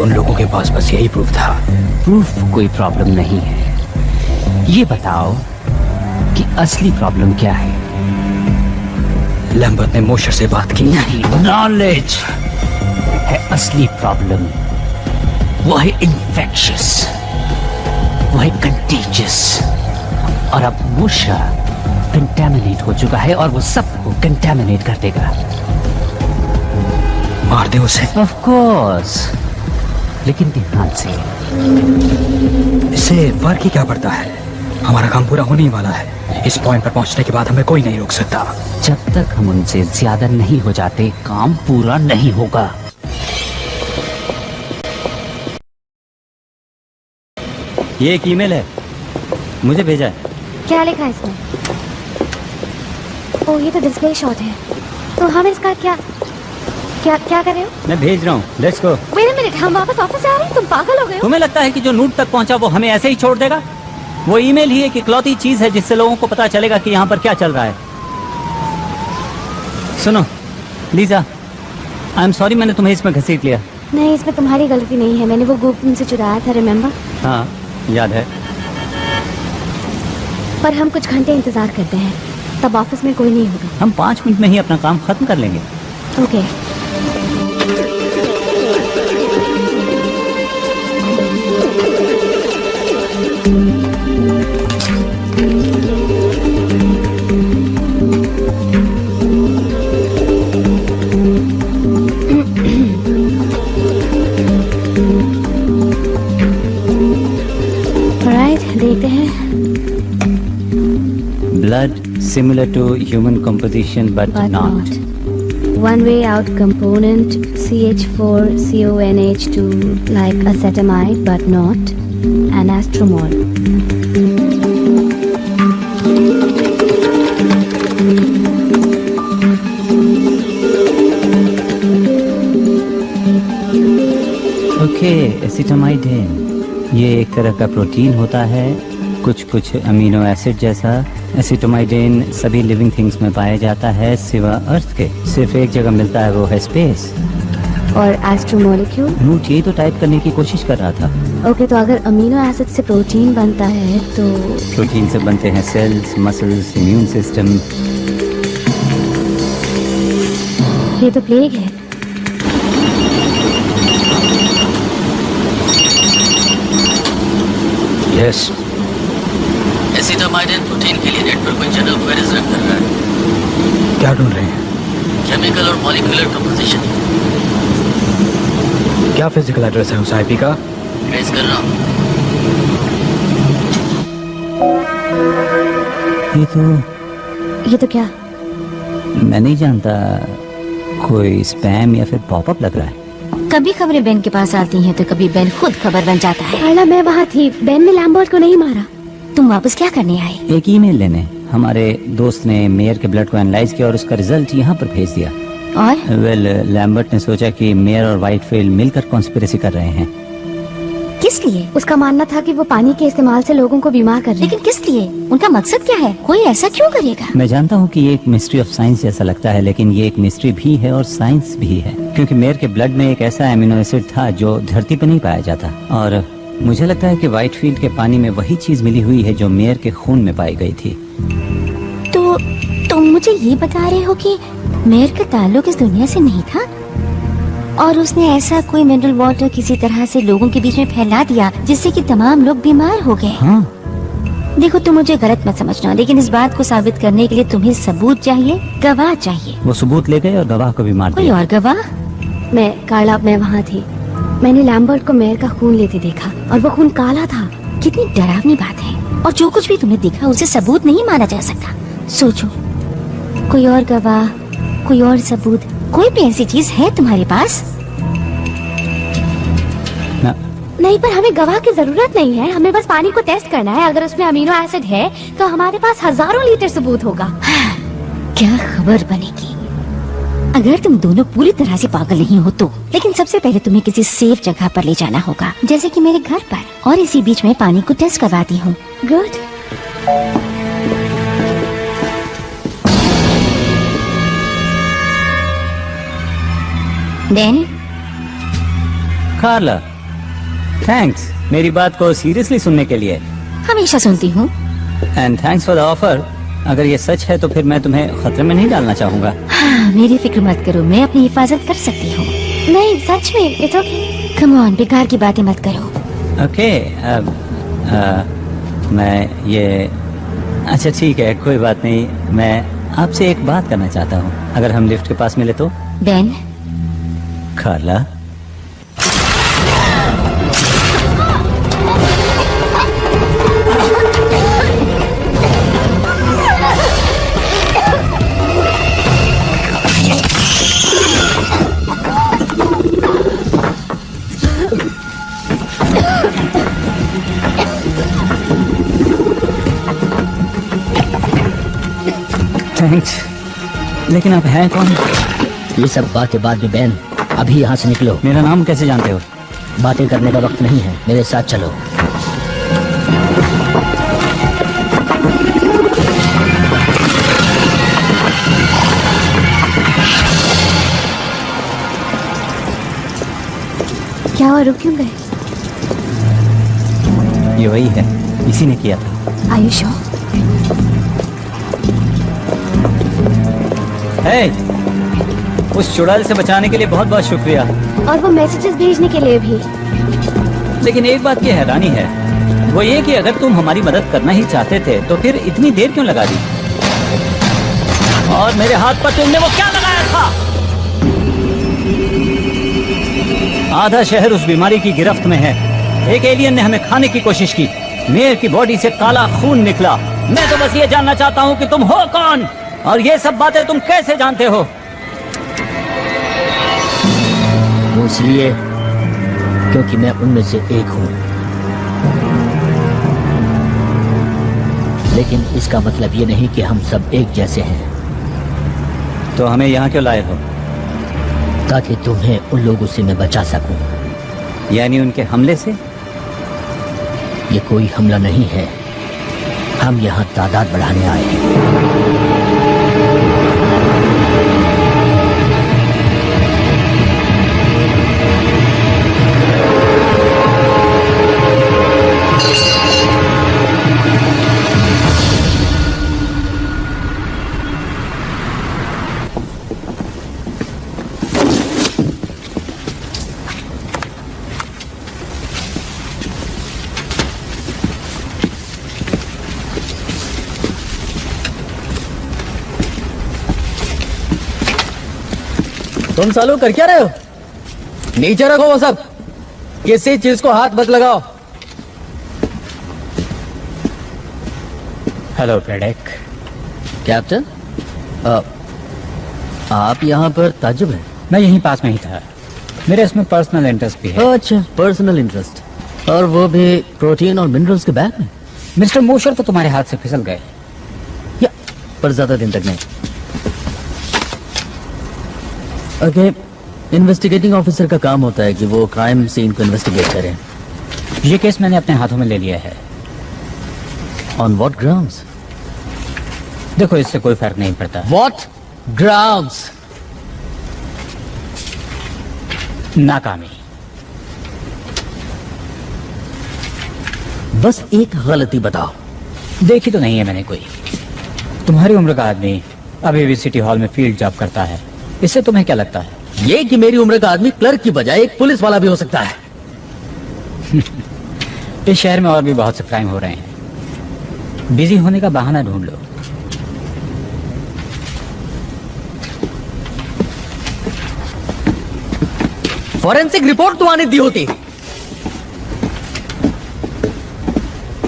उन लोगों के पास बस यही प्रूफ था। प्रूफ कोई प्रॉब्लम नहीं है, ये बताओ कि असली प्रॉब्लम क्या है। लैम्बर्ट ने मोशर से बात की। नहीं, नॉलेज है असली प्रॉब्लम। वो है इन्फेक्शियस, वो है कंटेजियस, और अब मोशा कंटेमिनेट हो चुका है और वो सबको कंटेमिनेट कर देगा। मार दे उसे। ऑफ कोर्स, लेकिन ध्यान से। इससे फर्क ही क्या पड़ता है? हमारा काम पूरा होने ही वाला है। इस पॉइंट पर पहुंचने के बाद हमें कोई नहीं रोक सकता। जब तक हम उनसे ज्यादा नहीं हो जाते, काम पूरा नहीं होगा। ये एक ईमेल है, मुझे भेजा है। क्या लिखा है इसमें? ओह, ये तो डिस्प्ले शॉट है। तो हम इसका क्या क्या क्या कर रहे हो? मैं भेज रहा हूँ, let's go. Wait a minute, हम वापस ऑफिस आ रहे हैं? तुम पागल हो गए हो? तुम्हें लगता है कि जो नूट तक पहुंचा वो हमें ऐसे ही छोड़ देगा? वो ईमेल ही एक इकलौती चीज है जिससे लोगों को पता चलेगा कि यहाँ पर क्या चल रहा है। सुनो लीजा, आई एम सॉरी मैंने तुम्हें इसमें घसीट लिया। नहीं, इसमें तुम्हारी गलती नहीं है। मैंने वो ग्रुप तुमसे चुराया था, रिमेम्बर? हाँ याद है। पर हम कुछ घंटे इंतजार करते हैं, तब ऑफिस में कोई नहीं होगा। हम 5 मिनट में ही अपना काम खत्म कर लेंगे। ओके। देखते हैं। Blood similar to human composition but not. One way out component CH4CONH2 like acetamide but not anastromol. Okay, acetamide. ये एक तरह का प्रोटीन होता है, कुछ अमीनो एसिड जैसा। एसिटोमाइडेन सभी लिविंग थिंग्स में पाया जाता है सिवा अर्थ के। सिर्फ एक जगह मिलता है, वो है स्पेस। और एस्ट्रोमोलिक्यूल? नूट यही तो टाइप करने की कोशिश कर रहा था। ओके, तो अगर अमीनो एसिड से प्रोटीन बनता है तो प्रोटीन से बनते हैं सेल्स, मसल्स, इम्यून सिस्टम। ये तो प्लेग है। यस। एसिटामाइड प्रोटीन के लिए नेट पर कोई जनरल क्वेरीज रन कर रहा है। क्या ढूंढ रहे हैं? केमिकल और मॉलिक्यूलर कंपोजिशन। क्या फिजिकल एड्रेस है उस आईपी का? ट्रेस कर रहा हूँ। ये तो क्या? मैं नहीं जानता, कोई स्पैम या फिर पॉपअप लग रहा है। कभी खबरें बेन के पास आती हैं तो कभी बेन खुद खबर बन जाता है। कार्ला, मैं वहाँ थी। बेन ने लैम्बर्ट को नहीं मारा। तुम वापस क्या करने आए? एक ईमेल लेने। हमारे दोस्त ने मेयर के ब्लड को एनालाइज किया और उसका रिजल्ट यहाँ पर भेज दिया। और लैम्बर्ट ने सोचा कि मेयर और व्हाइटफील्ड मिलकर कॉन्स्पिरेसी कर रहे हैं। किस लिए? उसका मानना था कि वो पानी के इस्तेमाल से लोगों को बीमार कर रहे हैं। लेकिन किस लिए? उनका मकसद क्या है? कोई ऐसा क्यों करेगा? मैं जानता हूँ कि ये एक मिस्ट्री ऑफ साइंस जैसा लगता है, लेकिन ये एक मिस्ट्री भी है और साइंस भी है, क्योंकि मेयर के ब्लड में एक ऐसा एमिनो एसिड था जो धरती पर नहीं पाया जाता। और मुझे लगता है कि व्हाइटफील्ड के पानी में वही चीज मिली हुई है जो मेयर के खून में पाई गई थी। तो तुम मुझे ये बता रहे हो कि मेयर का ताल्लुक इस दुनिया से नहीं था और उसने ऐसा कोई मिनरल वाटर किसी तरह से लोगों के बीच में फैला दिया जिससे कि तमाम लोग बीमार हो गए। हाँ। देखो, तुम मुझे गलत मत समझना, लेकिन इस बात को साबित करने के लिए तुम्हें सबूत चाहिए, गवाह चाहिए। वो सबूत ले गए और गवाह को भी मार कोई दिया। और गवाह? मैं वहाँ थी। मैंने लैम्बर्ट को मेयर का खून लेते देखा और वो खून काला था। कितनी डरावनी बात है। और जो कुछ भी तुमने देखा उसे सबूत नहीं माना जा सकता। सोचो, कोई और गवाह, कोई और सबूत, कोई भी ऐसी चीज है तुम्हारे पास? नहीं, पर हमें गवाह की जरूरत नहीं है। हमें बस पानी को टेस्ट करना है। अगर उसमें अमीनो एसिड है तो हमारे पास हजारों लीटर सबूत होगा। क्या खबर बनेगी अगर तुम दोनों पूरी तरह से पागल नहीं हो तो। लेकिन सबसे पहले तुम्हें किसी सेफ जगह पर ले जाना होगा, जैसे कि मेरे घर पर, और इसी बीच में पानी को टेस्ट करवाती हूँ। गुड। बेन, कार्ला, थैंक्स मेरी बात को सीरियसली सुनने के लिए। हमेशा सुनती हूँ। And thanks for the offer. अगर ये सच है तो फिर मैं तुम्हें खतरे में नहीं डालना चाहूंगा। हाँ, मेरी फिक्र मत करो, मैं अपनी हिफाजत कर सकती हूँ। नहीं सच में, इट्स ओके। कम ऑन, बेकार की बातें मत करो। ओके मैं ये अच्छा ठीक है, कोई बात नहीं। मैं आपसे एक बात करना चाहता हूँ, अगर हम लिफ्ट के पास मिले तो। बेन, कार्ला, थैंक्स। लेकिन आप हैं कौन? ये सब बातें बाद में बैन, अभी यहाँ से निकलो। मेरा नाम कैसे जानते हो? बातें करने का वक्त नहीं है, मेरे साथ चलो। क्या हुआ, रुक क्यों गए? ये वही है, इसी ने किया था। Are you sure? Hey, उस चुड़ैल से बचाने के लिए बहुत बहुत शुक्रिया। और वो मैसेजेस भेजने के लिए भी। लेकिन एक बात की हैरानी है, वो ये कि अगर तुम हमारी मदद करना ही चाहते थे तो फिर इतनी देर क्यों लगा दी? और मेरे हाथ पर तुमने वो क्या लगाया था? आधा शहर उस बीमारी की गिरफ्त में है। एक एलियन ने हमें खाने की कोशिश की। मेयर की बॉडी से काला खून निकला। मैं तो बस ये जानना चाहता हूँ कि तुम हो कौन और ये सब बातें तुम कैसे जानते हो? वो इसलिए क्योंकि मैं उनमें से एक हूँ। लेकिन इसका मतलब ये नहीं कि हम सब एक जैसे हैं। तो हमें यहाँ क्यों लाए हो? ताकि तुम्हें उन लोगों से मैं बचा सकूं। यानी उनके हमले से? ये कोई हमला नहीं है, हम यहाँ तादाद बढ़ाने आए हैं। तुम सालों कर क्या रहे हो? नीचे रखो वो सब, किसी चीज को हाथ मत लगाओ। हेलो प्रेडेक। कैप्टन, आप यहाँ पर ताज्जुब हैं? मैं यहीं पास में ही था, मेरे इसमें पर्सनल इंटरेस्ट भी है। अच्छा, पर्सनल इंटरेस्ट, और वो भी प्रोटीन और मिनरल्स के बैग में। मिस्टर मोशर तो तुम्हारे हाथ से फिसल गए, या पर ज्यादा दिन तक नहीं। ओके, इन्वेस्टिगेटिंग ऑफिसर का काम होता है कि वो क्राइम सीन को इन्वेस्टिगेट करें। ये केस मैंने अपने हाथों में ले लिया है। On what grounds? देखो, इससे कोई फर्क नहीं पड़ता। What grounds? नाकामी। बस एक गलती बताओ। देखी तो नहीं है मैंने कोई। तुम्हारी उम्र का आदमी अभी भी सिटी हॉल में फील्ड जॉब करता है, इससे तुम्हें क्या लगता है? ये कि मेरी उम्र का आदमी क्लर्क की बजाय एक पुलिस वाला भी हो सकता है। इस शहर में और भी बहुत से क्राइम हो रहे हैं, बिजी होने का बहाना ढूंढ लो। फॉरेंसिक रिपोर्ट तो आने दी होती।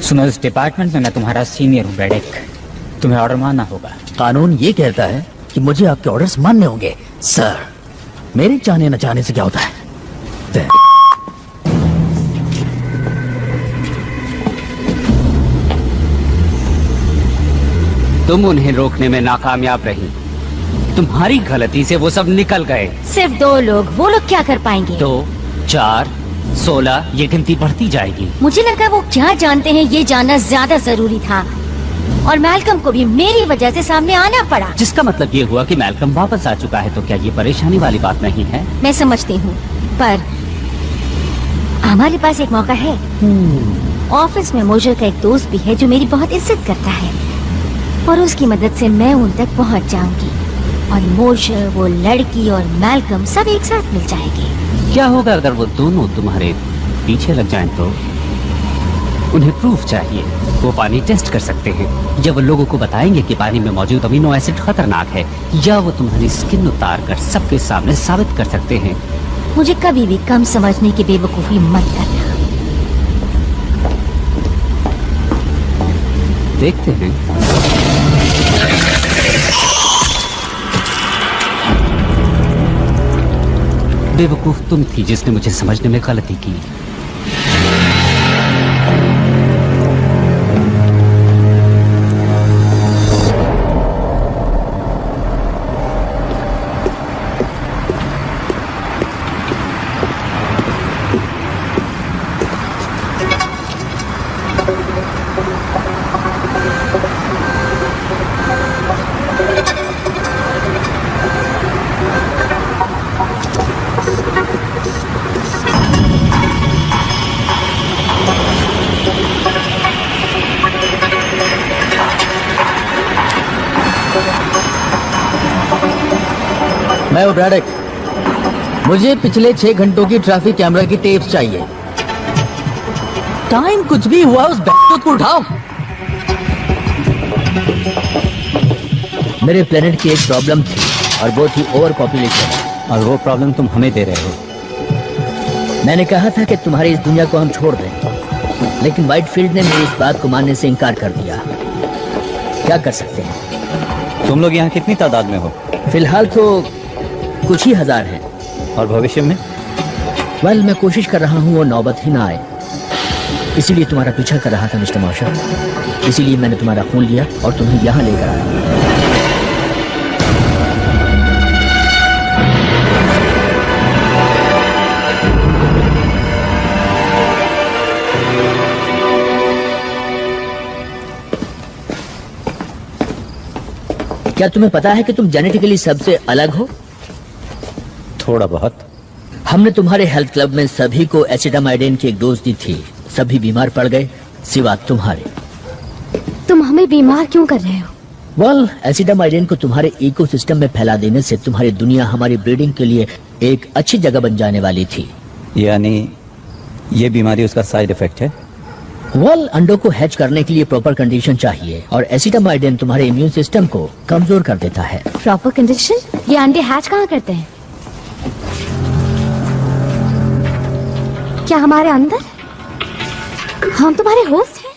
सुनो, इस डिपार्टमेंट में मैं तुम्हारा सीनियर हूँ ब्रेडेक, तुम्हें ऑर्डर मानना होगा। कानून ये कहता है कि मुझे आपके ऑर्डर्स मानने होंगे। सर, मेरे चाहने न चाहने से क्या होता है? तुम उन्हें रोकने में नाकामयाब रही। तुम्हारी गलती से वो सब निकल गए। सिर्फ 2 लोग, वो लोग क्या कर पाएंगे? 2, 4, 16, ये गिनती बढ़ती जाएगी। मुझे लगा वो क्या जानते हैं ये जानना ज्यादा जरूरी था, और मैल्कम को भी मेरी वजह से सामने आना पड़ा। जिसका मतलब ये हुआ कि मैल्कम वापस आ चुका है, तो क्या ये परेशानी वाली बात नहीं है? मैं समझती हूँ, पर हमारे पास एक मौका है। ऑफिस में मोशर का एक दोस्त भी है जो मेरी बहुत इज्जत करता है और उसकी मदद से मैं उन तक पहुंच जाऊंगी और मोशर, वो लड़की और मैल्कम सब एक साथ मिल जाएंगे। क्या होगा अगर वो दोनों तुम्हारे पीछे लग जाएं तो? उन्हें प्रूफ चाहिए। वो पानी टेस्ट कर सकते हैं, या वो लोगों को बताएंगे कि पानी में मौजूद अमीनो एसिड खतरनाक है, या वो तुम्हारी स्किन उतार कर सबके सामने साबित कर सकते हैं। मुझे कभी भी कम समझने की बेवकूफी मत करना। देखते हैं। बेवकूफ तुम थी जिसने मुझे समझने में गलती की। मैं हूं ब्रैडक। मुझे पिछले 6 घंटों की ट्रैफिक कैमरा की टेप्स चाहिए। टाइम कुछ भी हुआ उस बैठक को उठाओ। मेरे प्लेनेट की एक प्रॉब्लम थी और वो थी ओवर पॉपुलेशन, और वो प्रॉब्लम तुम हमें दे रहे हो। मैंने कहा था कि तुम्हारी इस दुनिया को हम छोड़ दें, लेकिन व्हाइटफील्ड ने मेरी इस बात को मानने से इनकार कर दिया। क्या कर सकते हैं? तुम लोग यहाँ कितनी तादाद में हो? फिलहाल तो कुछ ही हजार हैं। और भविष्य में? वेल, मैं कोशिश कर रहा हूँ वो नौबत ही ना आए। इसीलिए तुम्हारा पीछा कर रहा था मिस्टर मॉशर। इसीलिए मैंने तुम्हारा खून लिया और तुम्हें यहाँ लेकर आया। क्या तुम्हें पता है कि तुम जेनेटिकली सबसे अलग हो? थोड़ा बहुत। हमने तुम्हारे हेल्थ क्लब में सभी को एसिटामाइडिन की एक डोज दी थी। सभी बीमार पड़ गए सिवा तुम्हारे। तुम हमें बीमार क्यों कर रहे हो? वेल, एसिटामाइडिन को तुम्हारे इकोसिस्टम में फैला देने से तुम्हारी दुनिया हमारी ब्रीडिंग के लिए एक अच्छी जगह बन जाने वाली थी। यानी ये बीमारी उसका साइड इफेक्ट है? वेल, अंडों को हैच करने के लिए प्रॉपर कंडीशन चाहिए और एसिटामाइडिन तुम्हारे इम्यून सिस्टम को कमजोर कर देता है। Proper condition? ये अंडे हैच कहाँ करते हैं? क्या हमारे अंदर? हम तुम्हारे होस्ट हैं?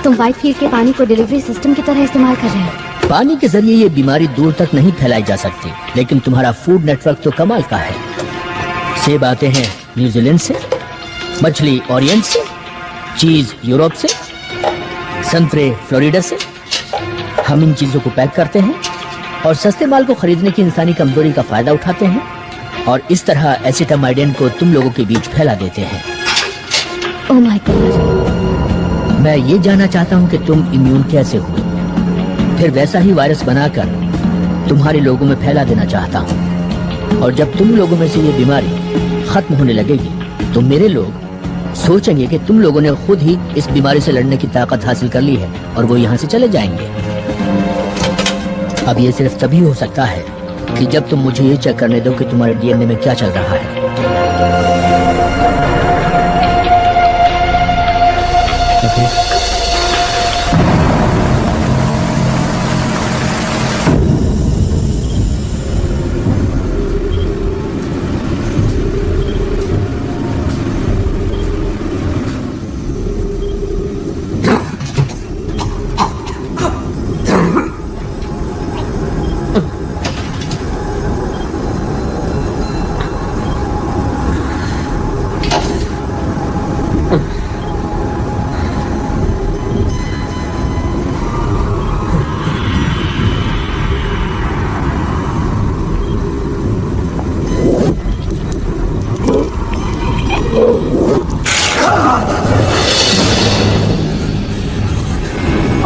तुम व्हाइटफील्ड के पानी को डिलीवरी सिस्टम की तरह इस्तेमाल कर रहे हो। पानी के जरिए ये बीमारी दूर तक नहीं फैलाई जा सकती, लेकिन तुम्हारा फूड नेटवर्क तो कमाल का है। सेब आते हैं न्यूजीलैंड से, मछली ओरिएंट से, चीज यूरोप से, संतरे फ्लोरिडा से। हम इन चीजों को पैक करते हैं और सस्ते माल को खरीदने की इंसानी कमजोरी का फायदा उठाते हैं और इस तरह एसिटामाइडिन को तुम लोगों के बीच फैला देते हैं। Oh my God. मैं ये जानना चाहता हूँ कि तुम इम्यून कैसे हुए, फिर वैसा ही वायरस बनाकर तुम्हारे लोगों में फैला देना चाहता हूँ। और जब तुम लोगों में से ये बीमारी खत्म होने लगेगी तो मेरे लोग सोचेंगे कि तुम लोगों ने खुद ही इस बीमारी से लड़ने की ताकत हासिल कर ली है और वो यहाँ से चले जाएंगे। अब ये सिर्फ तभी हो सकता है कि जब तुम मुझे ये चेक करने दो कि तुम्हारे डीएनए में क्या चल रहा है।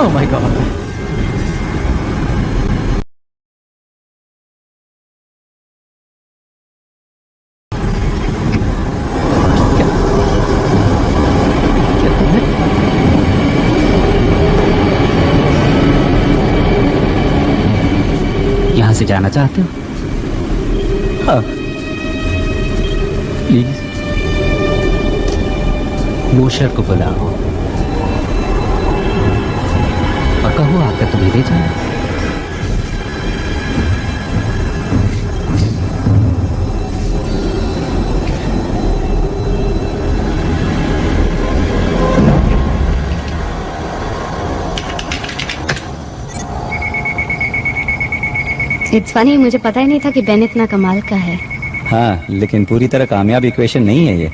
Oh my God. यहाँ से जाना चाहते हो? हाँ प्लीज। मोशर को बुलाओ और कहो आकर तुम्हें ले जाए। इट्स फनी, मुझे पता ही नहीं था कि बेन इतना कमाल का है। हाँ लेकिन पूरी तरह कामयाब इक्वेशन नहीं है ये।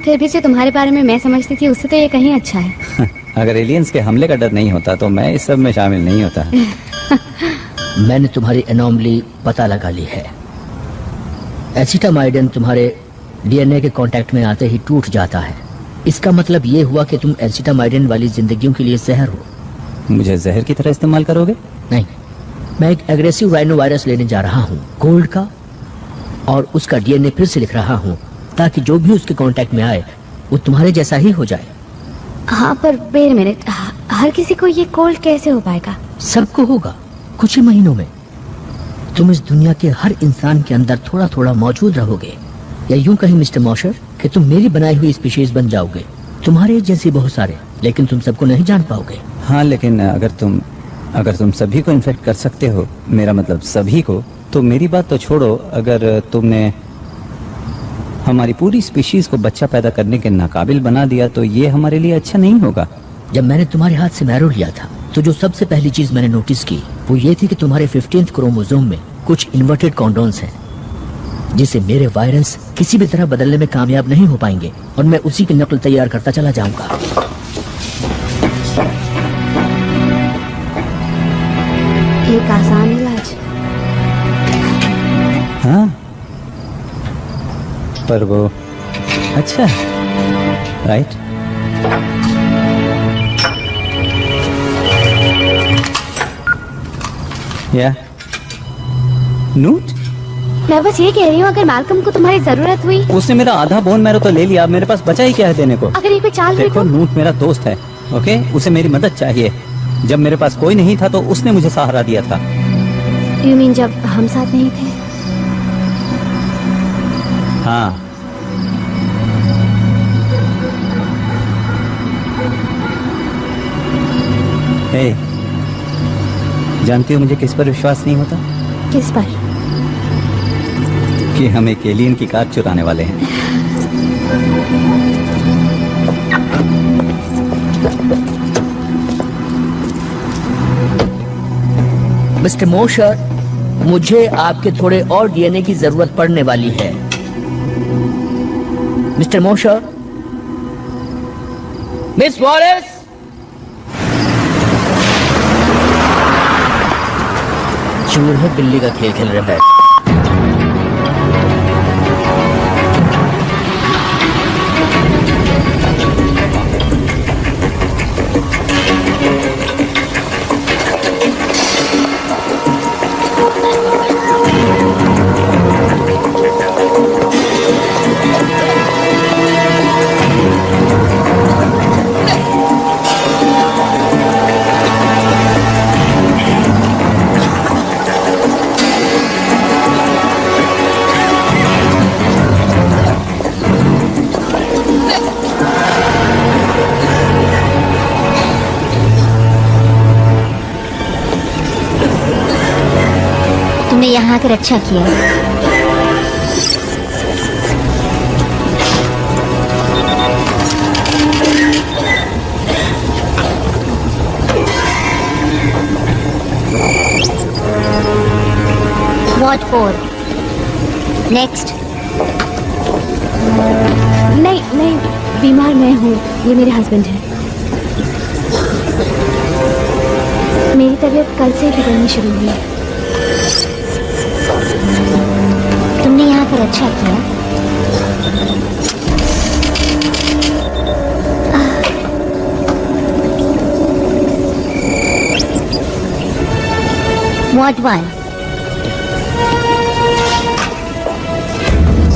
फिर भी जो तुम्हारे बारे में मैं समझती थी उससे तो ये कहीं अच्छा है। अगर एलियंस के हमले का डर नहीं होता तो मैं इस सब में शामिल नहीं होता। मैंने तुम्हारी एनोमली पता लगा ली है। एसिटामाइडिन तुम्हारे डीएनए के कांटेक्ट में आते ही टूट जाता है। इसका मतलब ये हुआ कि तुम एसिटामाइडिन वाली जिंदगियों के लिए जहर हो। मुझे जहर की तरह इस्तेमाल करोगे? नहीं, मैं एक एग्रेसिव राइनो वायरस लेने जा रहा हूँ गोल्ड का, और उसका डीएनए फिर से लिख रहा हूँ ताकि जो भी उसके कांटेक्ट में आए वो तुम्हारे जैसा ही हो जाए। हाँ पर वेट मिनट, हर किसी को ये कोल्ड कैसे हो पाएगा? सबको होगा कुछ ही महीनों में। तुम इस दुनिया के हर इंसान के अंदर थोड़ा थोड़ा मौजूद रहोगे, या यूं कहीं मिस्टर मॉशर कि तुम मेरी बनाई हुई स्पीशीज बन जाओगे। तुम्हारे जैसे बहुत सारे, लेकिन तुम सबको नहीं जान पाओगे। हाँ लेकिन अगर तुम सभी को इन्फेक्ट कर सकते हो, मेरा मतलब सभी को, तो मेरी बात तो छोड़ो, अगर तुमने हमारी पूरी स्पीशीज को बच्चा पैदा करने के नाकाबिल बना दिया तो ये हमारे लिए अच्छा नहीं होगा। जब मैंने तुम्हारे हाथ से मैरो लिया था तो जो सबसे पहली चीज मैंने नोटिस की वो ये थी कि तुम्हारे 15th क्रोमोसोम में कुछ इन्वर्टेड कॉन्डोन्स हैं, जिसे मेरे वायरस किसी भी तरह बदलने में कामयाब नहीं हो पाएंगे, और मैं उसी की नकल तैयार करता चला जाऊंगा। एक आसान इलाज। हाँ पर वो अच्छा है, राइट? या नूट? मैं बस ये कह रही हूँ, अगर मैल्कम को तुम्हारी जरूरत हुई। उसने मेरा आधा बोन मैरो तो ले लिया, अब मेरे पास बचा ही क्या है देने को? अगर ये कोई चाल हुई देखो तो? नूट मेरा दोस्त है, ओके? उसे मेरी मदद चाहिए। जब मेरे पास कोई नहीं था तो उसने मुझे सहारा दिया था। You mean जब हम साथ नहीं थे? हाँ हे, जानती हो मुझे किस पर विश्वास नहीं होता? किस पर? कि हम एक एलियन की कार चुराने वाले हैं। मिस्टर मोशर, मुझे आपके थोड़े और डीएनए की जरूरत पड़ने वाली है। मिस्टर मोशर, मिस वॉलेस, चूहे बिल्ली का खेल खेल रहे हैं। तुमने यहाँ आकर अच्छा किया। What for? Next. नहीं नहीं, बीमार मैं हूँ, ये मेरे हस्बैंड है। मेरी तबीयत कल से बिगड़नी शुरू हुई है। तुमने यहाँ पर अच्छा किया। Ward 1.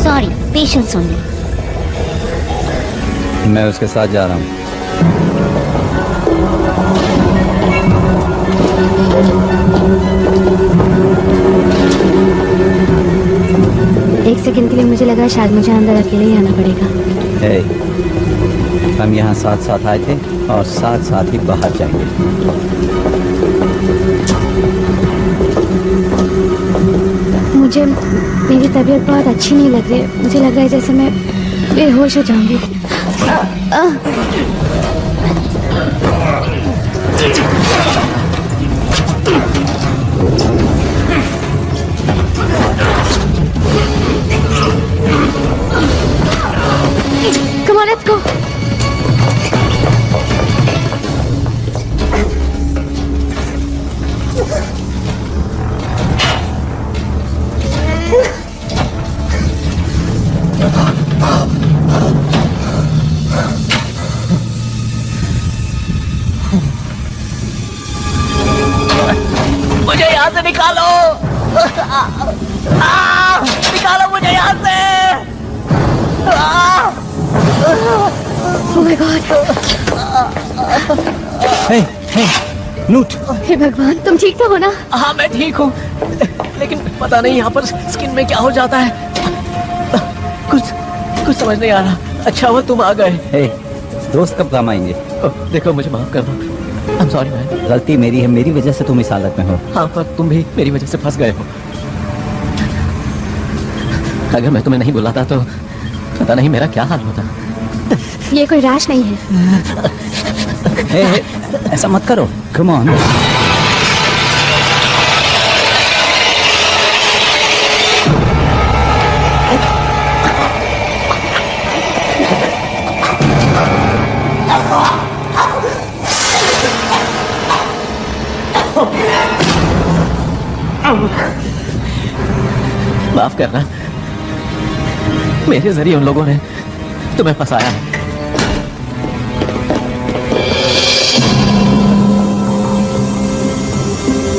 Sorry, patients only. मैं उसके साथ जा रहा हूँ। एक सेकंड के लिए मुझे लगा शायद मुझे अंदर अकेले ही आना पड़ेगा। हम यहाँ साथ साथ आए थे और साथ साथ ही बाहर जाएंगे। मुझे मेरी तबीयत बहुत अच्छी नहीं लग रही है। मुझे लग रहा है जैसे मैं बेहोश हो जाऊंगी। Come on, let's go. मुझे यहाँ से निकालो। निकालो मुझे यहाँ से। Oh my God. नूट। हे भगवान, तुम ठीक तो हो ना? हाँ मैं ठीक हूँ, लेकिन पता नहीं यहाँ पर स्किन में क्या हो जाता है। कुछ समझ नहीं आ रहा। अच्छा हुआ तुम आ गए। दोस्त कब काम आएंगे? देखो मुझे माफ कर दो। I'm sorry man। गलती मेरी है, मेरी वजह से तुम इस हालत में हो। हाँ पर तुम भी मेरी वजह से फंस गए हो। अगर मैं तुम्हें नहीं बुलाता तो पता नहीं मेरा क्या हाल होता। ये कोई रैश नहीं है। ऐसा मत करो। Come on. माफ करना, मेरे जरिए उन लोगों ने तुम्हें फंसाया है।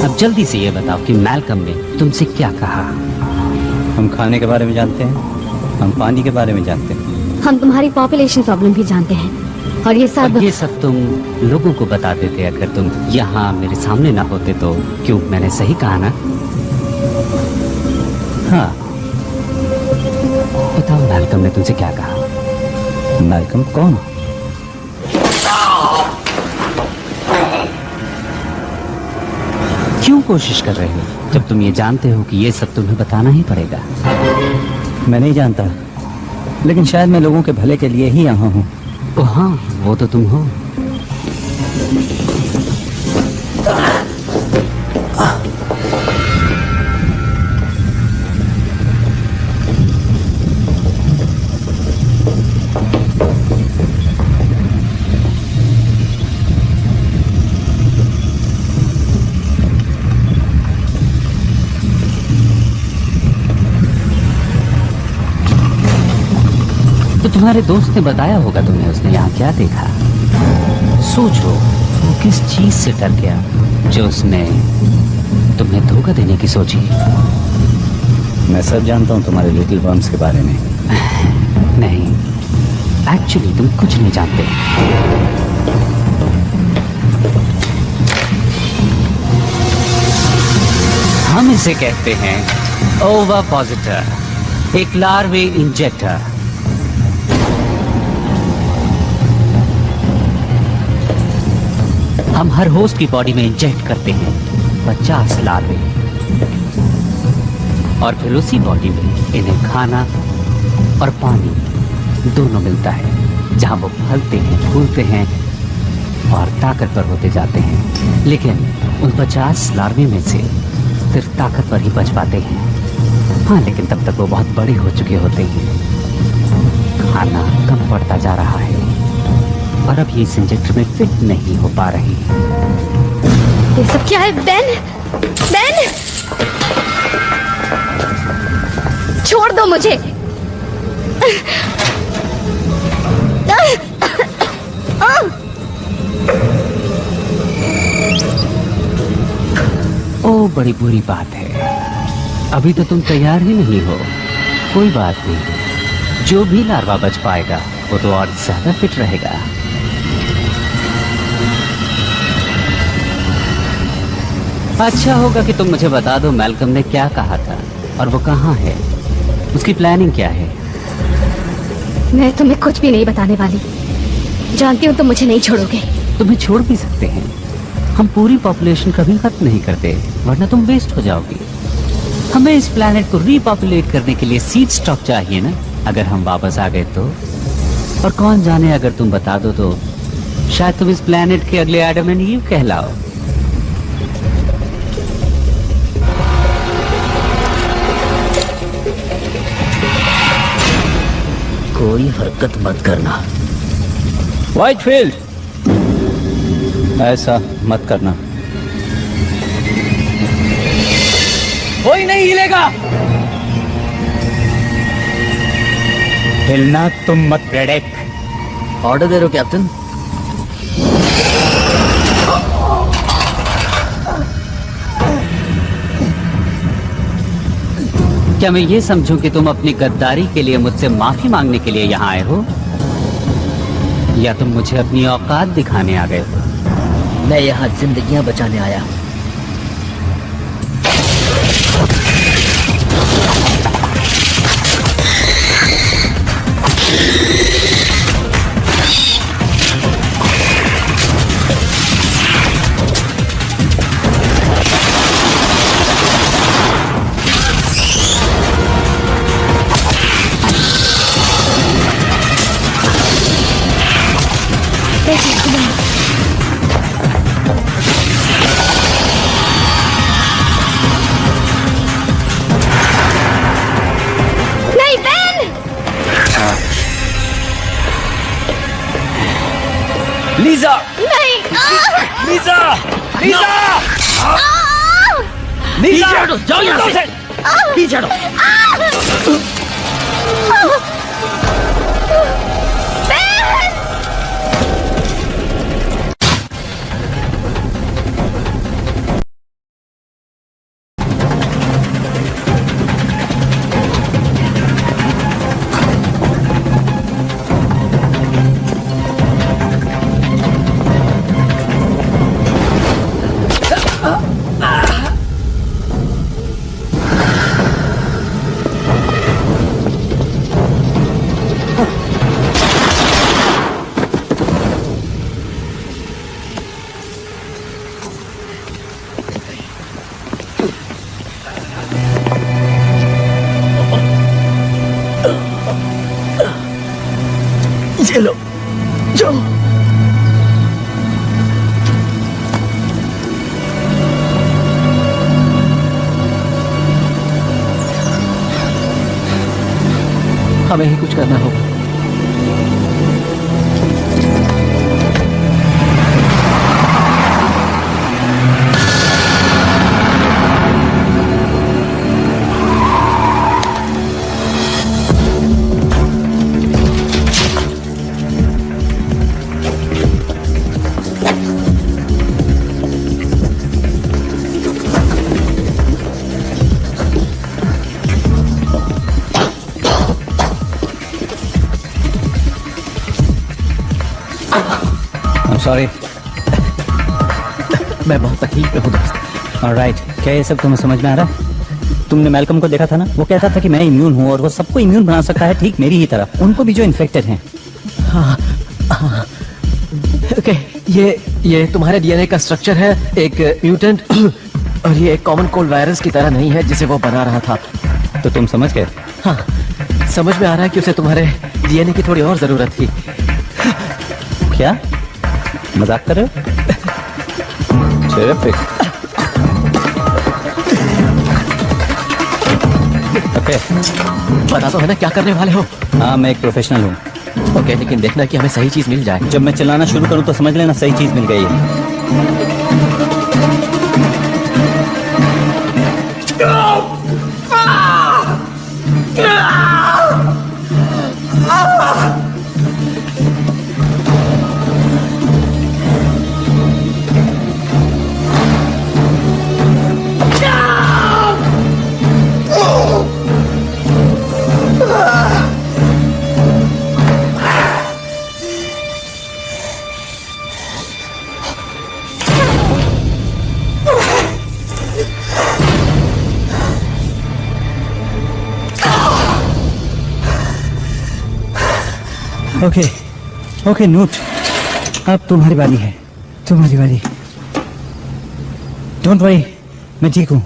अब जल्दी से ये बताओ कि मैल्कम ने तुमसे क्या कहा? हम खाने के बारे में जानते हैं, हम पानी के बारे में जानते हैं, हम तुम्हारी पॉपुलेशन प्रॉब्लम भी जानते हैं, और ये सब तुम लोगों को बता देते। अगर तुम यहाँ मेरे सामने ना होते तो। क्यों, मैंने सही कहा ना? हाँ, बताओ मैल्कम ने तुमसे क्या कहा? मैल्कम कौन? क्यों कोशिश कर रहे हो जब तुम ये जानते हो कि ये सब तुम्हें बताना ही पड़ेगा? मैं नहीं जानता, लेकिन शायद मैं लोगों के भले के लिए ही यहाँ हूँ। हाँ, वो तो तुम हो। तो तुम्हारे दोस्त ने बताया होगा तुम्हें, उसने यहाँ क्या देखा? सोचो, वो किस चीज से डर गया जो उसने तुम्हें धोखा देने की सोची। मैं सब जानता हूँ तुम्हारे लिटिल वर्म्स के बारे में। नहीं, एक्चुअली तुम कुछ नहीं जानते। हम इसे कहते हैं ओविपोसिटर, एक लार्वे इंजेक्टर। हम हर होस्ट की बॉडी में इंजेक्ट करते हैं 50 लार्वे, और फिर उसी बॉडी में इन्हें खाना और पानी दोनों मिलता है, जहां वो फलते हैं, फूलते हैं और ताकतवर होते जाते हैं। लेकिन उन 50 लार्वे में से सिर्फ ताकतवर ही बच पाते हैं। हाँ, लेकिन तब तक वो बहुत बड़े हो चुके होते हैं। खाना कम पड़ता जा रहा है और अब ये इस इंजेक्टर में फिट नहीं हो पा रही। ये सब क्या है? बेन, बेन, छोड़ दो मुझे। ओ बड़ी बुरी बात है। अभी तो तुम तैयार ही नहीं हो। कोई बात नहीं, जो भी लार्वा बच पाएगा वो तो और ज्यादा फिट रहेगा। अच्छा होगा कि तुम मुझे बता दो मैल्कम ने क्या कहा था और वो कहाँ है, उसकी प्लानिंग क्या है। मैं तुम्हें कुछ भी नहीं बताने वाली। जानती हूँ तुम मुझे नहीं छोड़ोगे। तुम्हें छोड़ भी सकते हैं, हम पूरी पॉपुलेशन कभी खत्म नहीं करते, वरना तुम वेस्ट हो जाओगी। हमें इस प्लैनेट को रीपॉपुलेट करने के लिए सीड स्टॉक चाहिए ना। अगर हम वापस आ गए तो, और कौन जाने अगर तुम बता दो तो शायद तुम इस प्लैनेट के अगले एडम एंड ईव कहलाओ। कोई हरकत मत करना। व्हाइटफील्ड, ऐसा मत करना। कोई नहीं हिलेगा। हिलना तुम मत प्रेडेक। ऑर्डर दे रहे हो कैप्टन? क्या मैं ये समझूं कि तुम अपनी गद्दारी के लिए मुझसे माफी मांगने के लिए यहाँ आए हो, या तुम मुझे अपनी औकात दिखाने आ गए हो? मैं यहाँ जिंदगियां बचाने आया हूँ। लीजा! नहीं! लीजा! लीजा! लीजा! जाओ यहाँ से! पीछे हटो! चलो, जाओ। हमें ही कुछ करना होगा। सॉरी। मैं बहुत तकलीफ में हूँ दोस्त। ऑलराइट, क्या ये सब तुम्हें समझ में आ रहा है? तुमने मैल्कम को देखा था ना, वो कहता था कि मैं इम्यून हूँ और वो सबको इम्यून बना सकता है, ठीक मेरी ही तरह, उनको भी जो इन्फेक्टेड हैं। हाँ, हाँ। ओके, ये तुम्हारे डीएनए का स्ट्रक्चर है, एक म्यूटेंट, और ये एक कॉमन कोल्ड वायरस की तरह नहीं है जिसे वो बना रहा था। तो तुम समझ गए? हाँ, समझ में आ रहा है कि उसे तुम्हारे डीएनए की थोड़ी और जरूरत थी। क्या मजाक कर रहे हो? Terrific. ओके, बता तो है ना क्या करने वाले हो? हाँ, मैं एक प्रोफेशनल हूँ। ओके, लेकिन देखना कि हमें सही चीज मिल जाए। जब मैं चिल्लाना शुरू करूँ तो समझ लेना सही चीज मिल गई है। ओके ओके नोट, अब तुम्हारी बारी है, तुम्हारी बारी। डोंट वरी, मैं ठीक हूँ।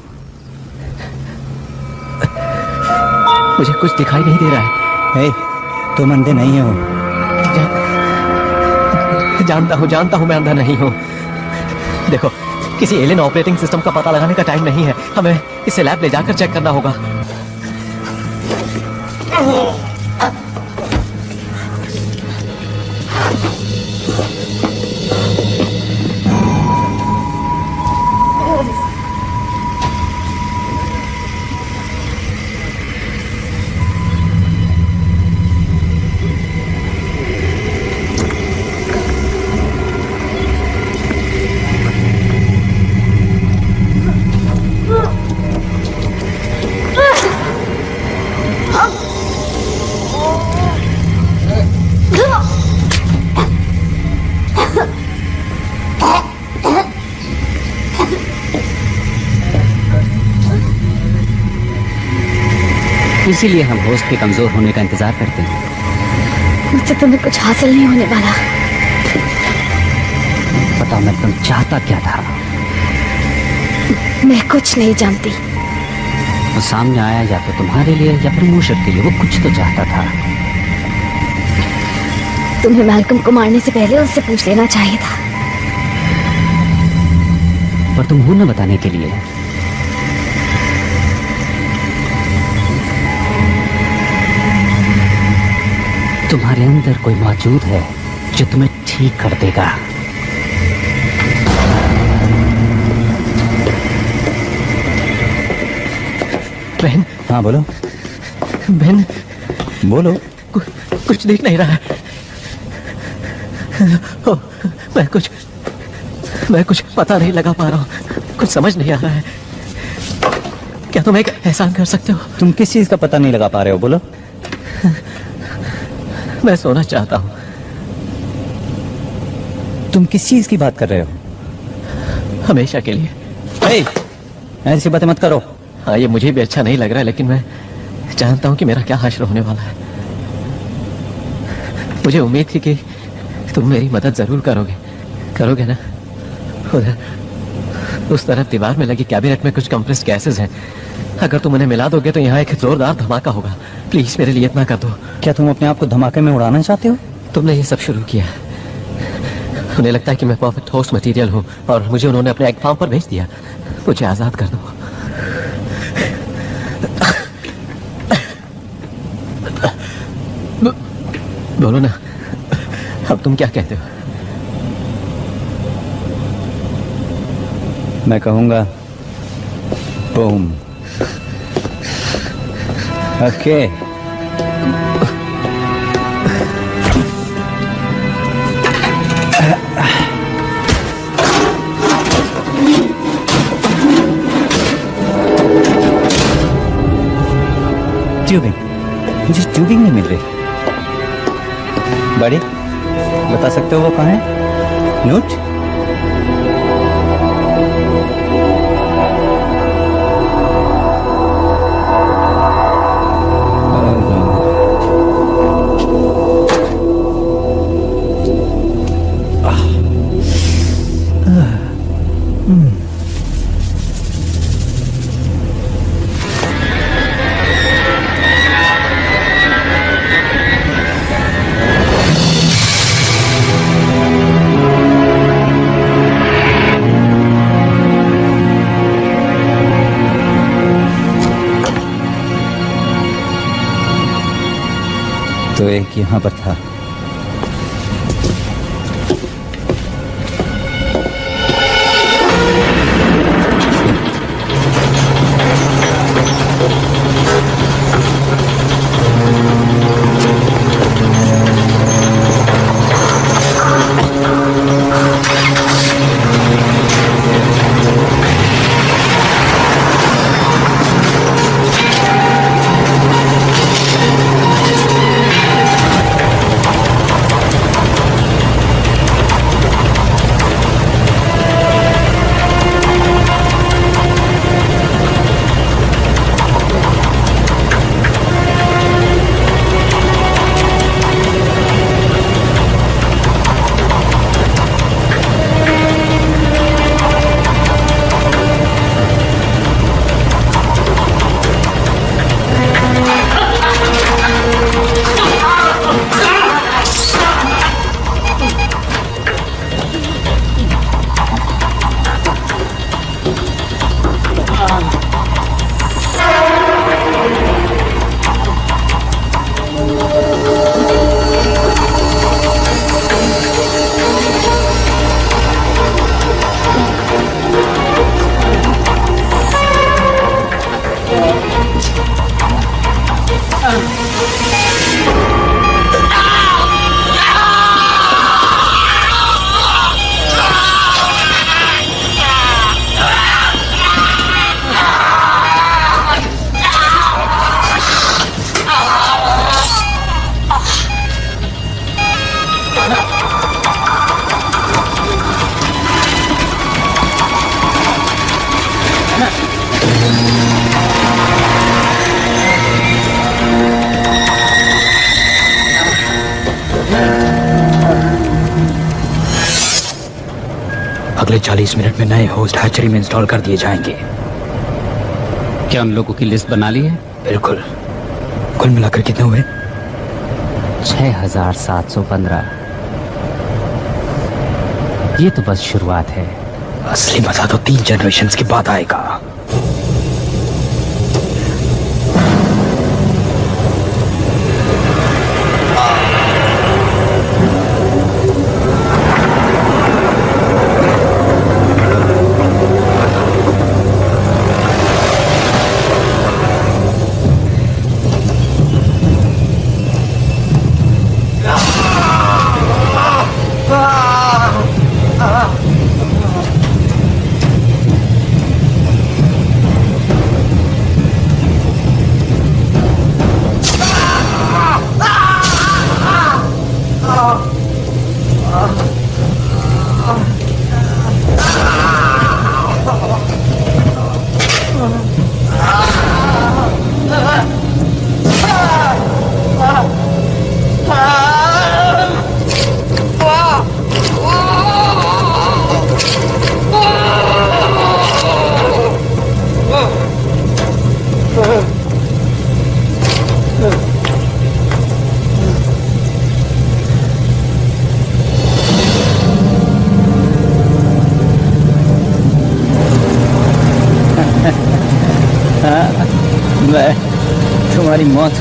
मुझे कुछ दिखाई नहीं दे रहा है। हे, तुम अंधे नहीं हो। जानता हूँ मैं अंधा नहीं हूँ। देखो, किसी एलियन ऑपरेटिंग सिस्टम का पता लगाने का टाइम नहीं है, हमें इसे लैब ले जाकर चेक करना होगा। इसीलिए हम होस्ट के कमजोर होने का इंतजार करते हैं। मुझसे तुम्हें कुछ हासिल नहीं होने वाला। बताओ मैं तुम चाहता क्या था? मैं कुछ नहीं जानती। वो सामने आया या तो तुम्हारे लिए या फिर मूशर के लिए, वो कुछ तो चाहता था। तुम्हें मैल्कम को मारने से पहले उससे पूछ लेना चाहिए था। पर तुम हो न बताने के लिए। तुम्हारे अंदर कोई मौजूद है जो तुम्हें ठीक कर देगा। बहन। हाँ बोलो। बहन बोलो। कुछ दिख नहीं रहा है। मैं कुछ पता नहीं लगा पा रहा हूँ, कुछ समझ नहीं आ रहा है। क्या तुम एक एहसान कर सकते हो? तुम किस चीज का पता नहीं लगा पा रहे हो, बोलो। मैं सोना चाहता हूँ। तुम किस चीज की बात कर रहे हो? हमेशा के लिए। ऐसी बातें मत करो। हाँ, ये मुझे भी अच्छा नहीं लग रहा है, लेकिन मैं जानता हूँ कि मेरा क्या हश्र होने वाला है। मुझे उम्मीद थी कि तुम मेरी मदद जरूर करोगे ना? उधर उस तरफ दीवार में लगी कैबिनेट में कुछ कंप्रेस्ड गैसेस हैं। अगर तुम उन्हें मिला दोगे तो यहाँ एक जोरदार धमाका होगा। प्लीज मेरे लिए इतना कर दो। क्या तुम अपने आप को धमाके में उड़ाना चाहते हो? तुमने ये सब शुरू किया। उन्हें लगता है कि मैं परफेक्ट होस्ट मटेरियल हूँ और मुझे उन्होंने अपने एग फार्म पर भेज दिया। मुझे आजाद कर दो। बोलो ना, अब तुम क्या कहते हो? मैं कहूंगा बूम। ओके। ट्यूबिंग, मुझे ट्यूबिंग नहीं मिल रही। बड़ी, बता सकते हो वो कहाँ है? नोट? तो एक यहाँ पर था। अगले 40 मिनट में नए होस्ट हैचरी में इंस्टॉल कर दिए जाएंगे। क्या उन लोगों की लिस्ट बना ली है? बिल्कुल। कुल मिलाकर कितने हुए? 6715। ये तो बस शुरुआत है। असली मजा तो 3 जनरेशंस के बाद आएगा। मैं तुम्हारी मौत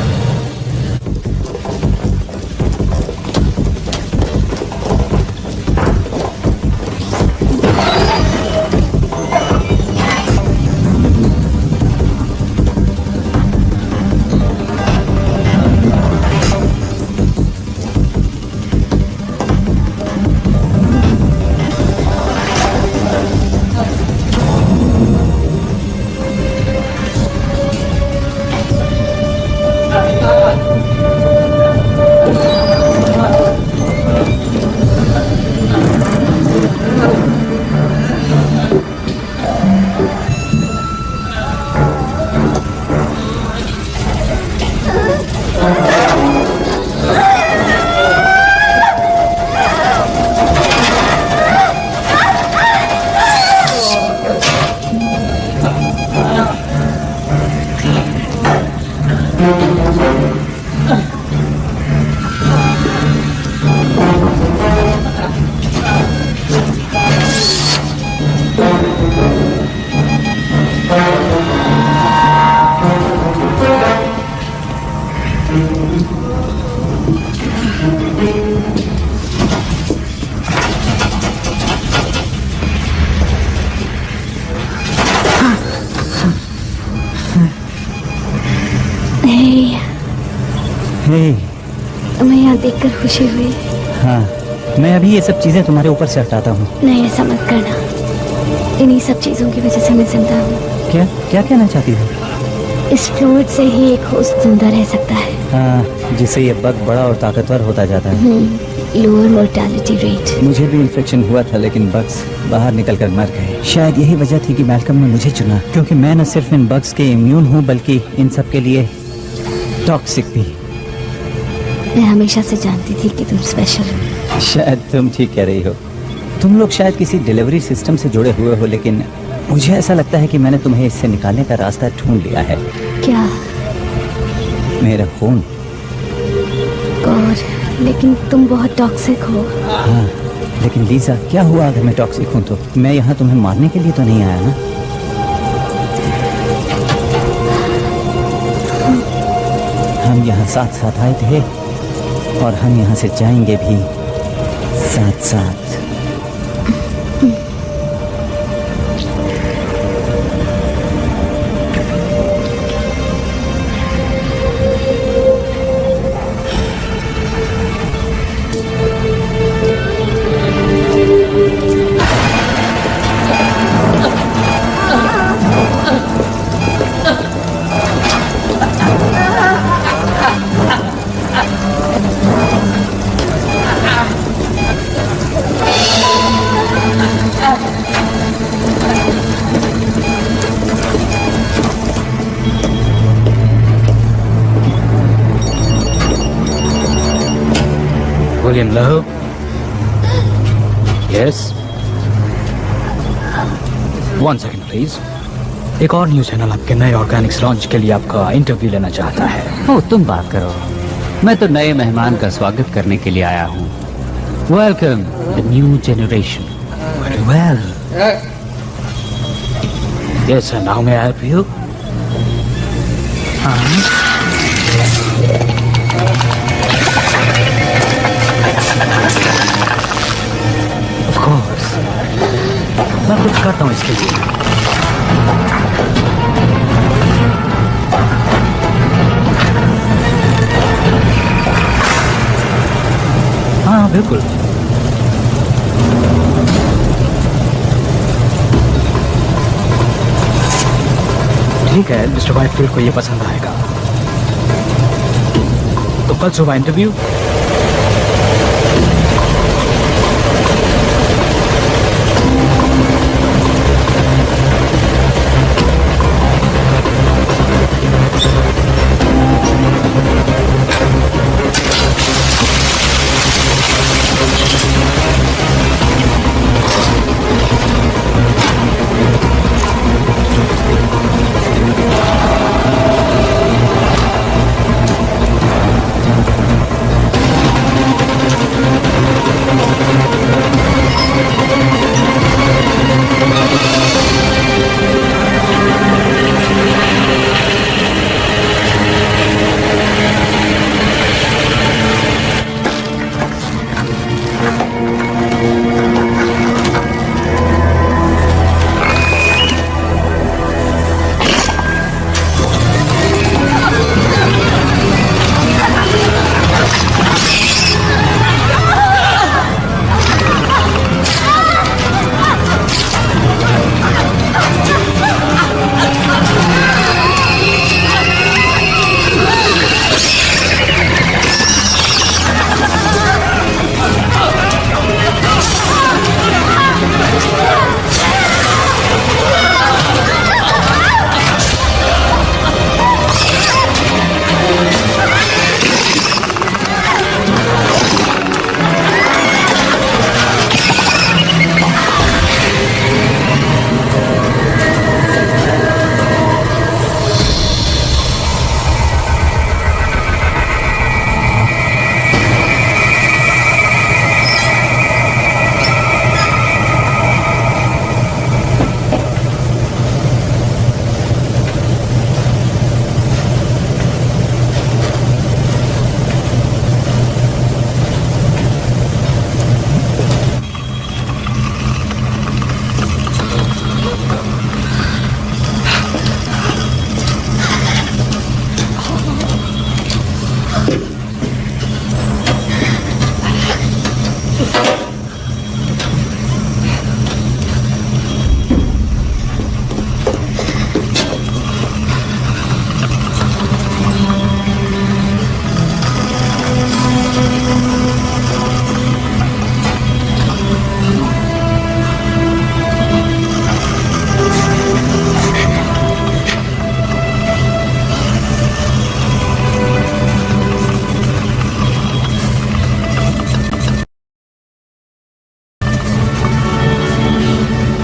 तुम्हें यहाँ देखकर खुशी हुई। हाँ, मैं अभी ये सब चीजें तुम्हारे ऊपर से हटाता हूँ। नहीं, ऐसा मत करना। इन्हीं सब चीजों की वजह से मैं जिंदा हूँ। क्या क्या कहना चाहती हो? इस फ्लूइड से ही एक होस्ट जिंदा रह सकता है। हाँ, जिससे ये बग बड़ा और ताकतवर होता जाता है। Lower mortality rate. मुझे भी इन्फेक्शन हुआ था, लेकिन बग्स बाहर निकलकर मर गए। शायद यही वजह थी कि मैल्कम ने मुझे चुना, क्योंकि मैं न सिर्फ इन बग्स के इम्यून हूँ बल्कि इन सब के लिए टॉक्सिक भी। मैं हमेशा से जानती थी कि तुम स्पेशल हो। शायद तुम ठीक कह रही हो। तुम लोग शायद किसी डिलीवरी सिस्टम से जुड़े हुए हो, लेकिन मुझे ऐसा लगता है कि मैंने तुम्हें इससे निकालने का रास्ता ढूंढ लिया है। क्या? मेरा खून। गॉड, लेकिन तुम बहुत टॉक्सिक हो। हाँ, लेकिन लीजा, क्या हुआ अगर मैं टॉक्सिक हूँ तो? मैं यहाँ तुम्हें मारने के लिए तो नहीं आया ना? हम यहाँ साथ साथ आए थे और हम यहाँ से जाएंगे भी साथ साथ। William Lowe? Yes? 1 second please. एक और न्यूज चैनल आपके नए ऑर्गेनिक्स लॉन्च के लिए आपका इंटरव्यू लेना चाहता है। ओ, तुम बात करो। मैं तो नए मेहमान का स्वागत करने के लिए आया हूँ। Welcome the new generation. Very well. Yes sir, now may I help you? Of course, मैं कुछ करता हूँ इसके लिए। हाँ बिल्कुल। ठीक है, मिस्टर वाइटफील्ड को ये पसंद आएगा। तो कल सुबह इंटरव्यू।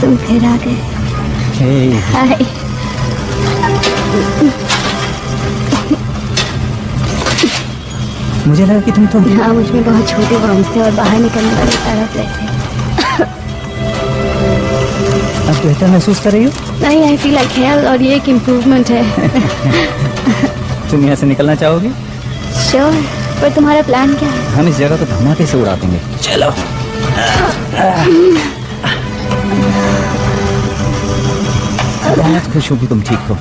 तुम फिर आ गए। हाय। मुझे लगा कि तुम हाँ, मुझ में बहुत छोटे वर्म्स थे और बाहर निकलने वाले तरफ थे। अब बेहतर महसूस कर रही हो? नहीं, आई फील लाइक हेल और ये एक इम्प्रूवमेंट है। तुम यहाँ से निकलना चाहोगे? श्योर, पर तुम्हारा प्लान क्या है? हम इस जगह को धमाके से उड़ा देंगे। चलो। बहुत खुश हूँ कि तुम ठीक हो।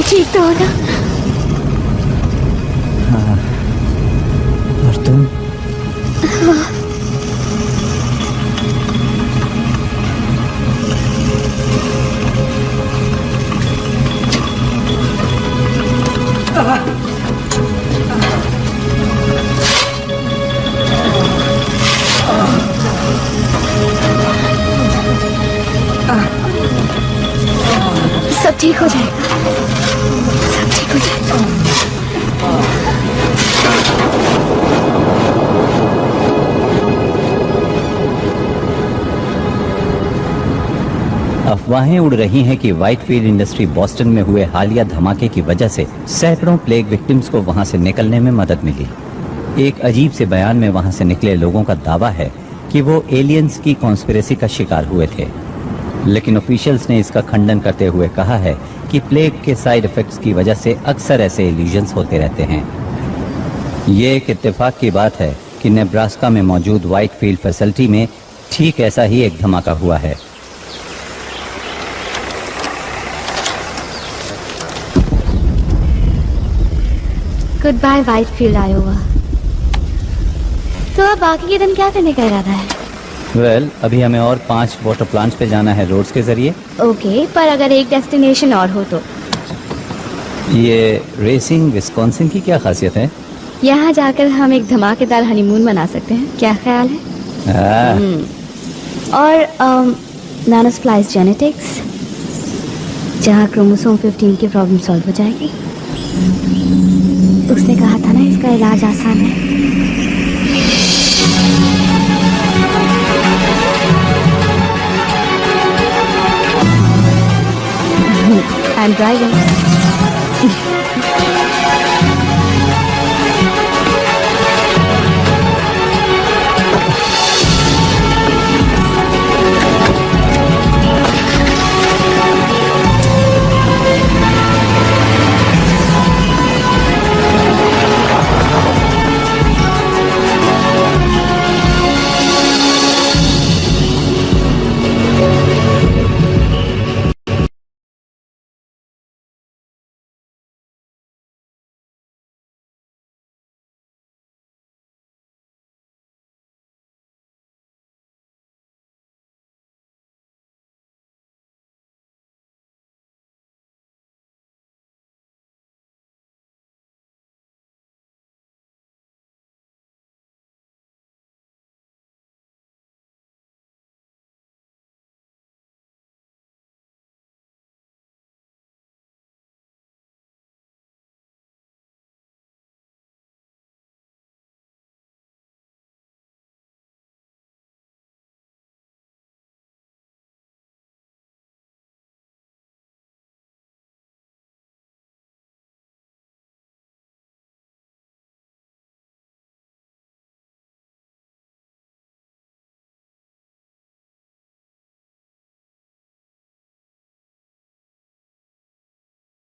ठीक तो हो ना? हाँ। और तुम? सब ठीक हो जाएगा, सब ठीक हो जाएगा। अफवाहें उड़ रही हैं कि व्हाइटफील्ड इंडस्ट्री बॉस्टन में हुए हालिया धमाके की वजह से सैकड़ों प्लेग विक्टिम्स को वहां से निकलने में मदद मिली। एक अजीब से बयान में वहां से निकले लोगों का दावा है कि वो एलियंस की कॉन्स्पिरेसी का शिकार हुए थे, लेकिन ऑफिशियल्स ने इसका खंडन करते हुए कहा है कि प्लेग के साइड इफेक्ट्स की वजह से अक्सर ऐसे इल्यूजन्स होते रहते हैं। ये एक इत्तेफाक की बात है कि नेब्रास्का में मौजूद व्हाइटफील्ड फैसिलिटी में ठीक ऐसा ही एक धमाका हुआ है। Goodbye Whitefield Iowa. तो अब बाकी के दिन क्या करने का इरादा है? वेल, अभी हमें और 5 वाटर प्लांट्स पे जाना है रोड्स के जरिए। ओके, पर अगर एक डेस्टिनेशन और हो तो? ये रेसिंग विस्कॉन्सिन की क्या खासियत है? यहाँ जाकर हम एक धमाकेदार हनीमून मना सकते हैं, क्या ख्याल है? और नानोस्प्लाइस जेनेटिक्स, जहाँ क्रोमोसोम 15 की प्रॉब्लम सॉल्व हो जाएगी। उसने कहा था ना इसका इलाज आसान है। I'm driving.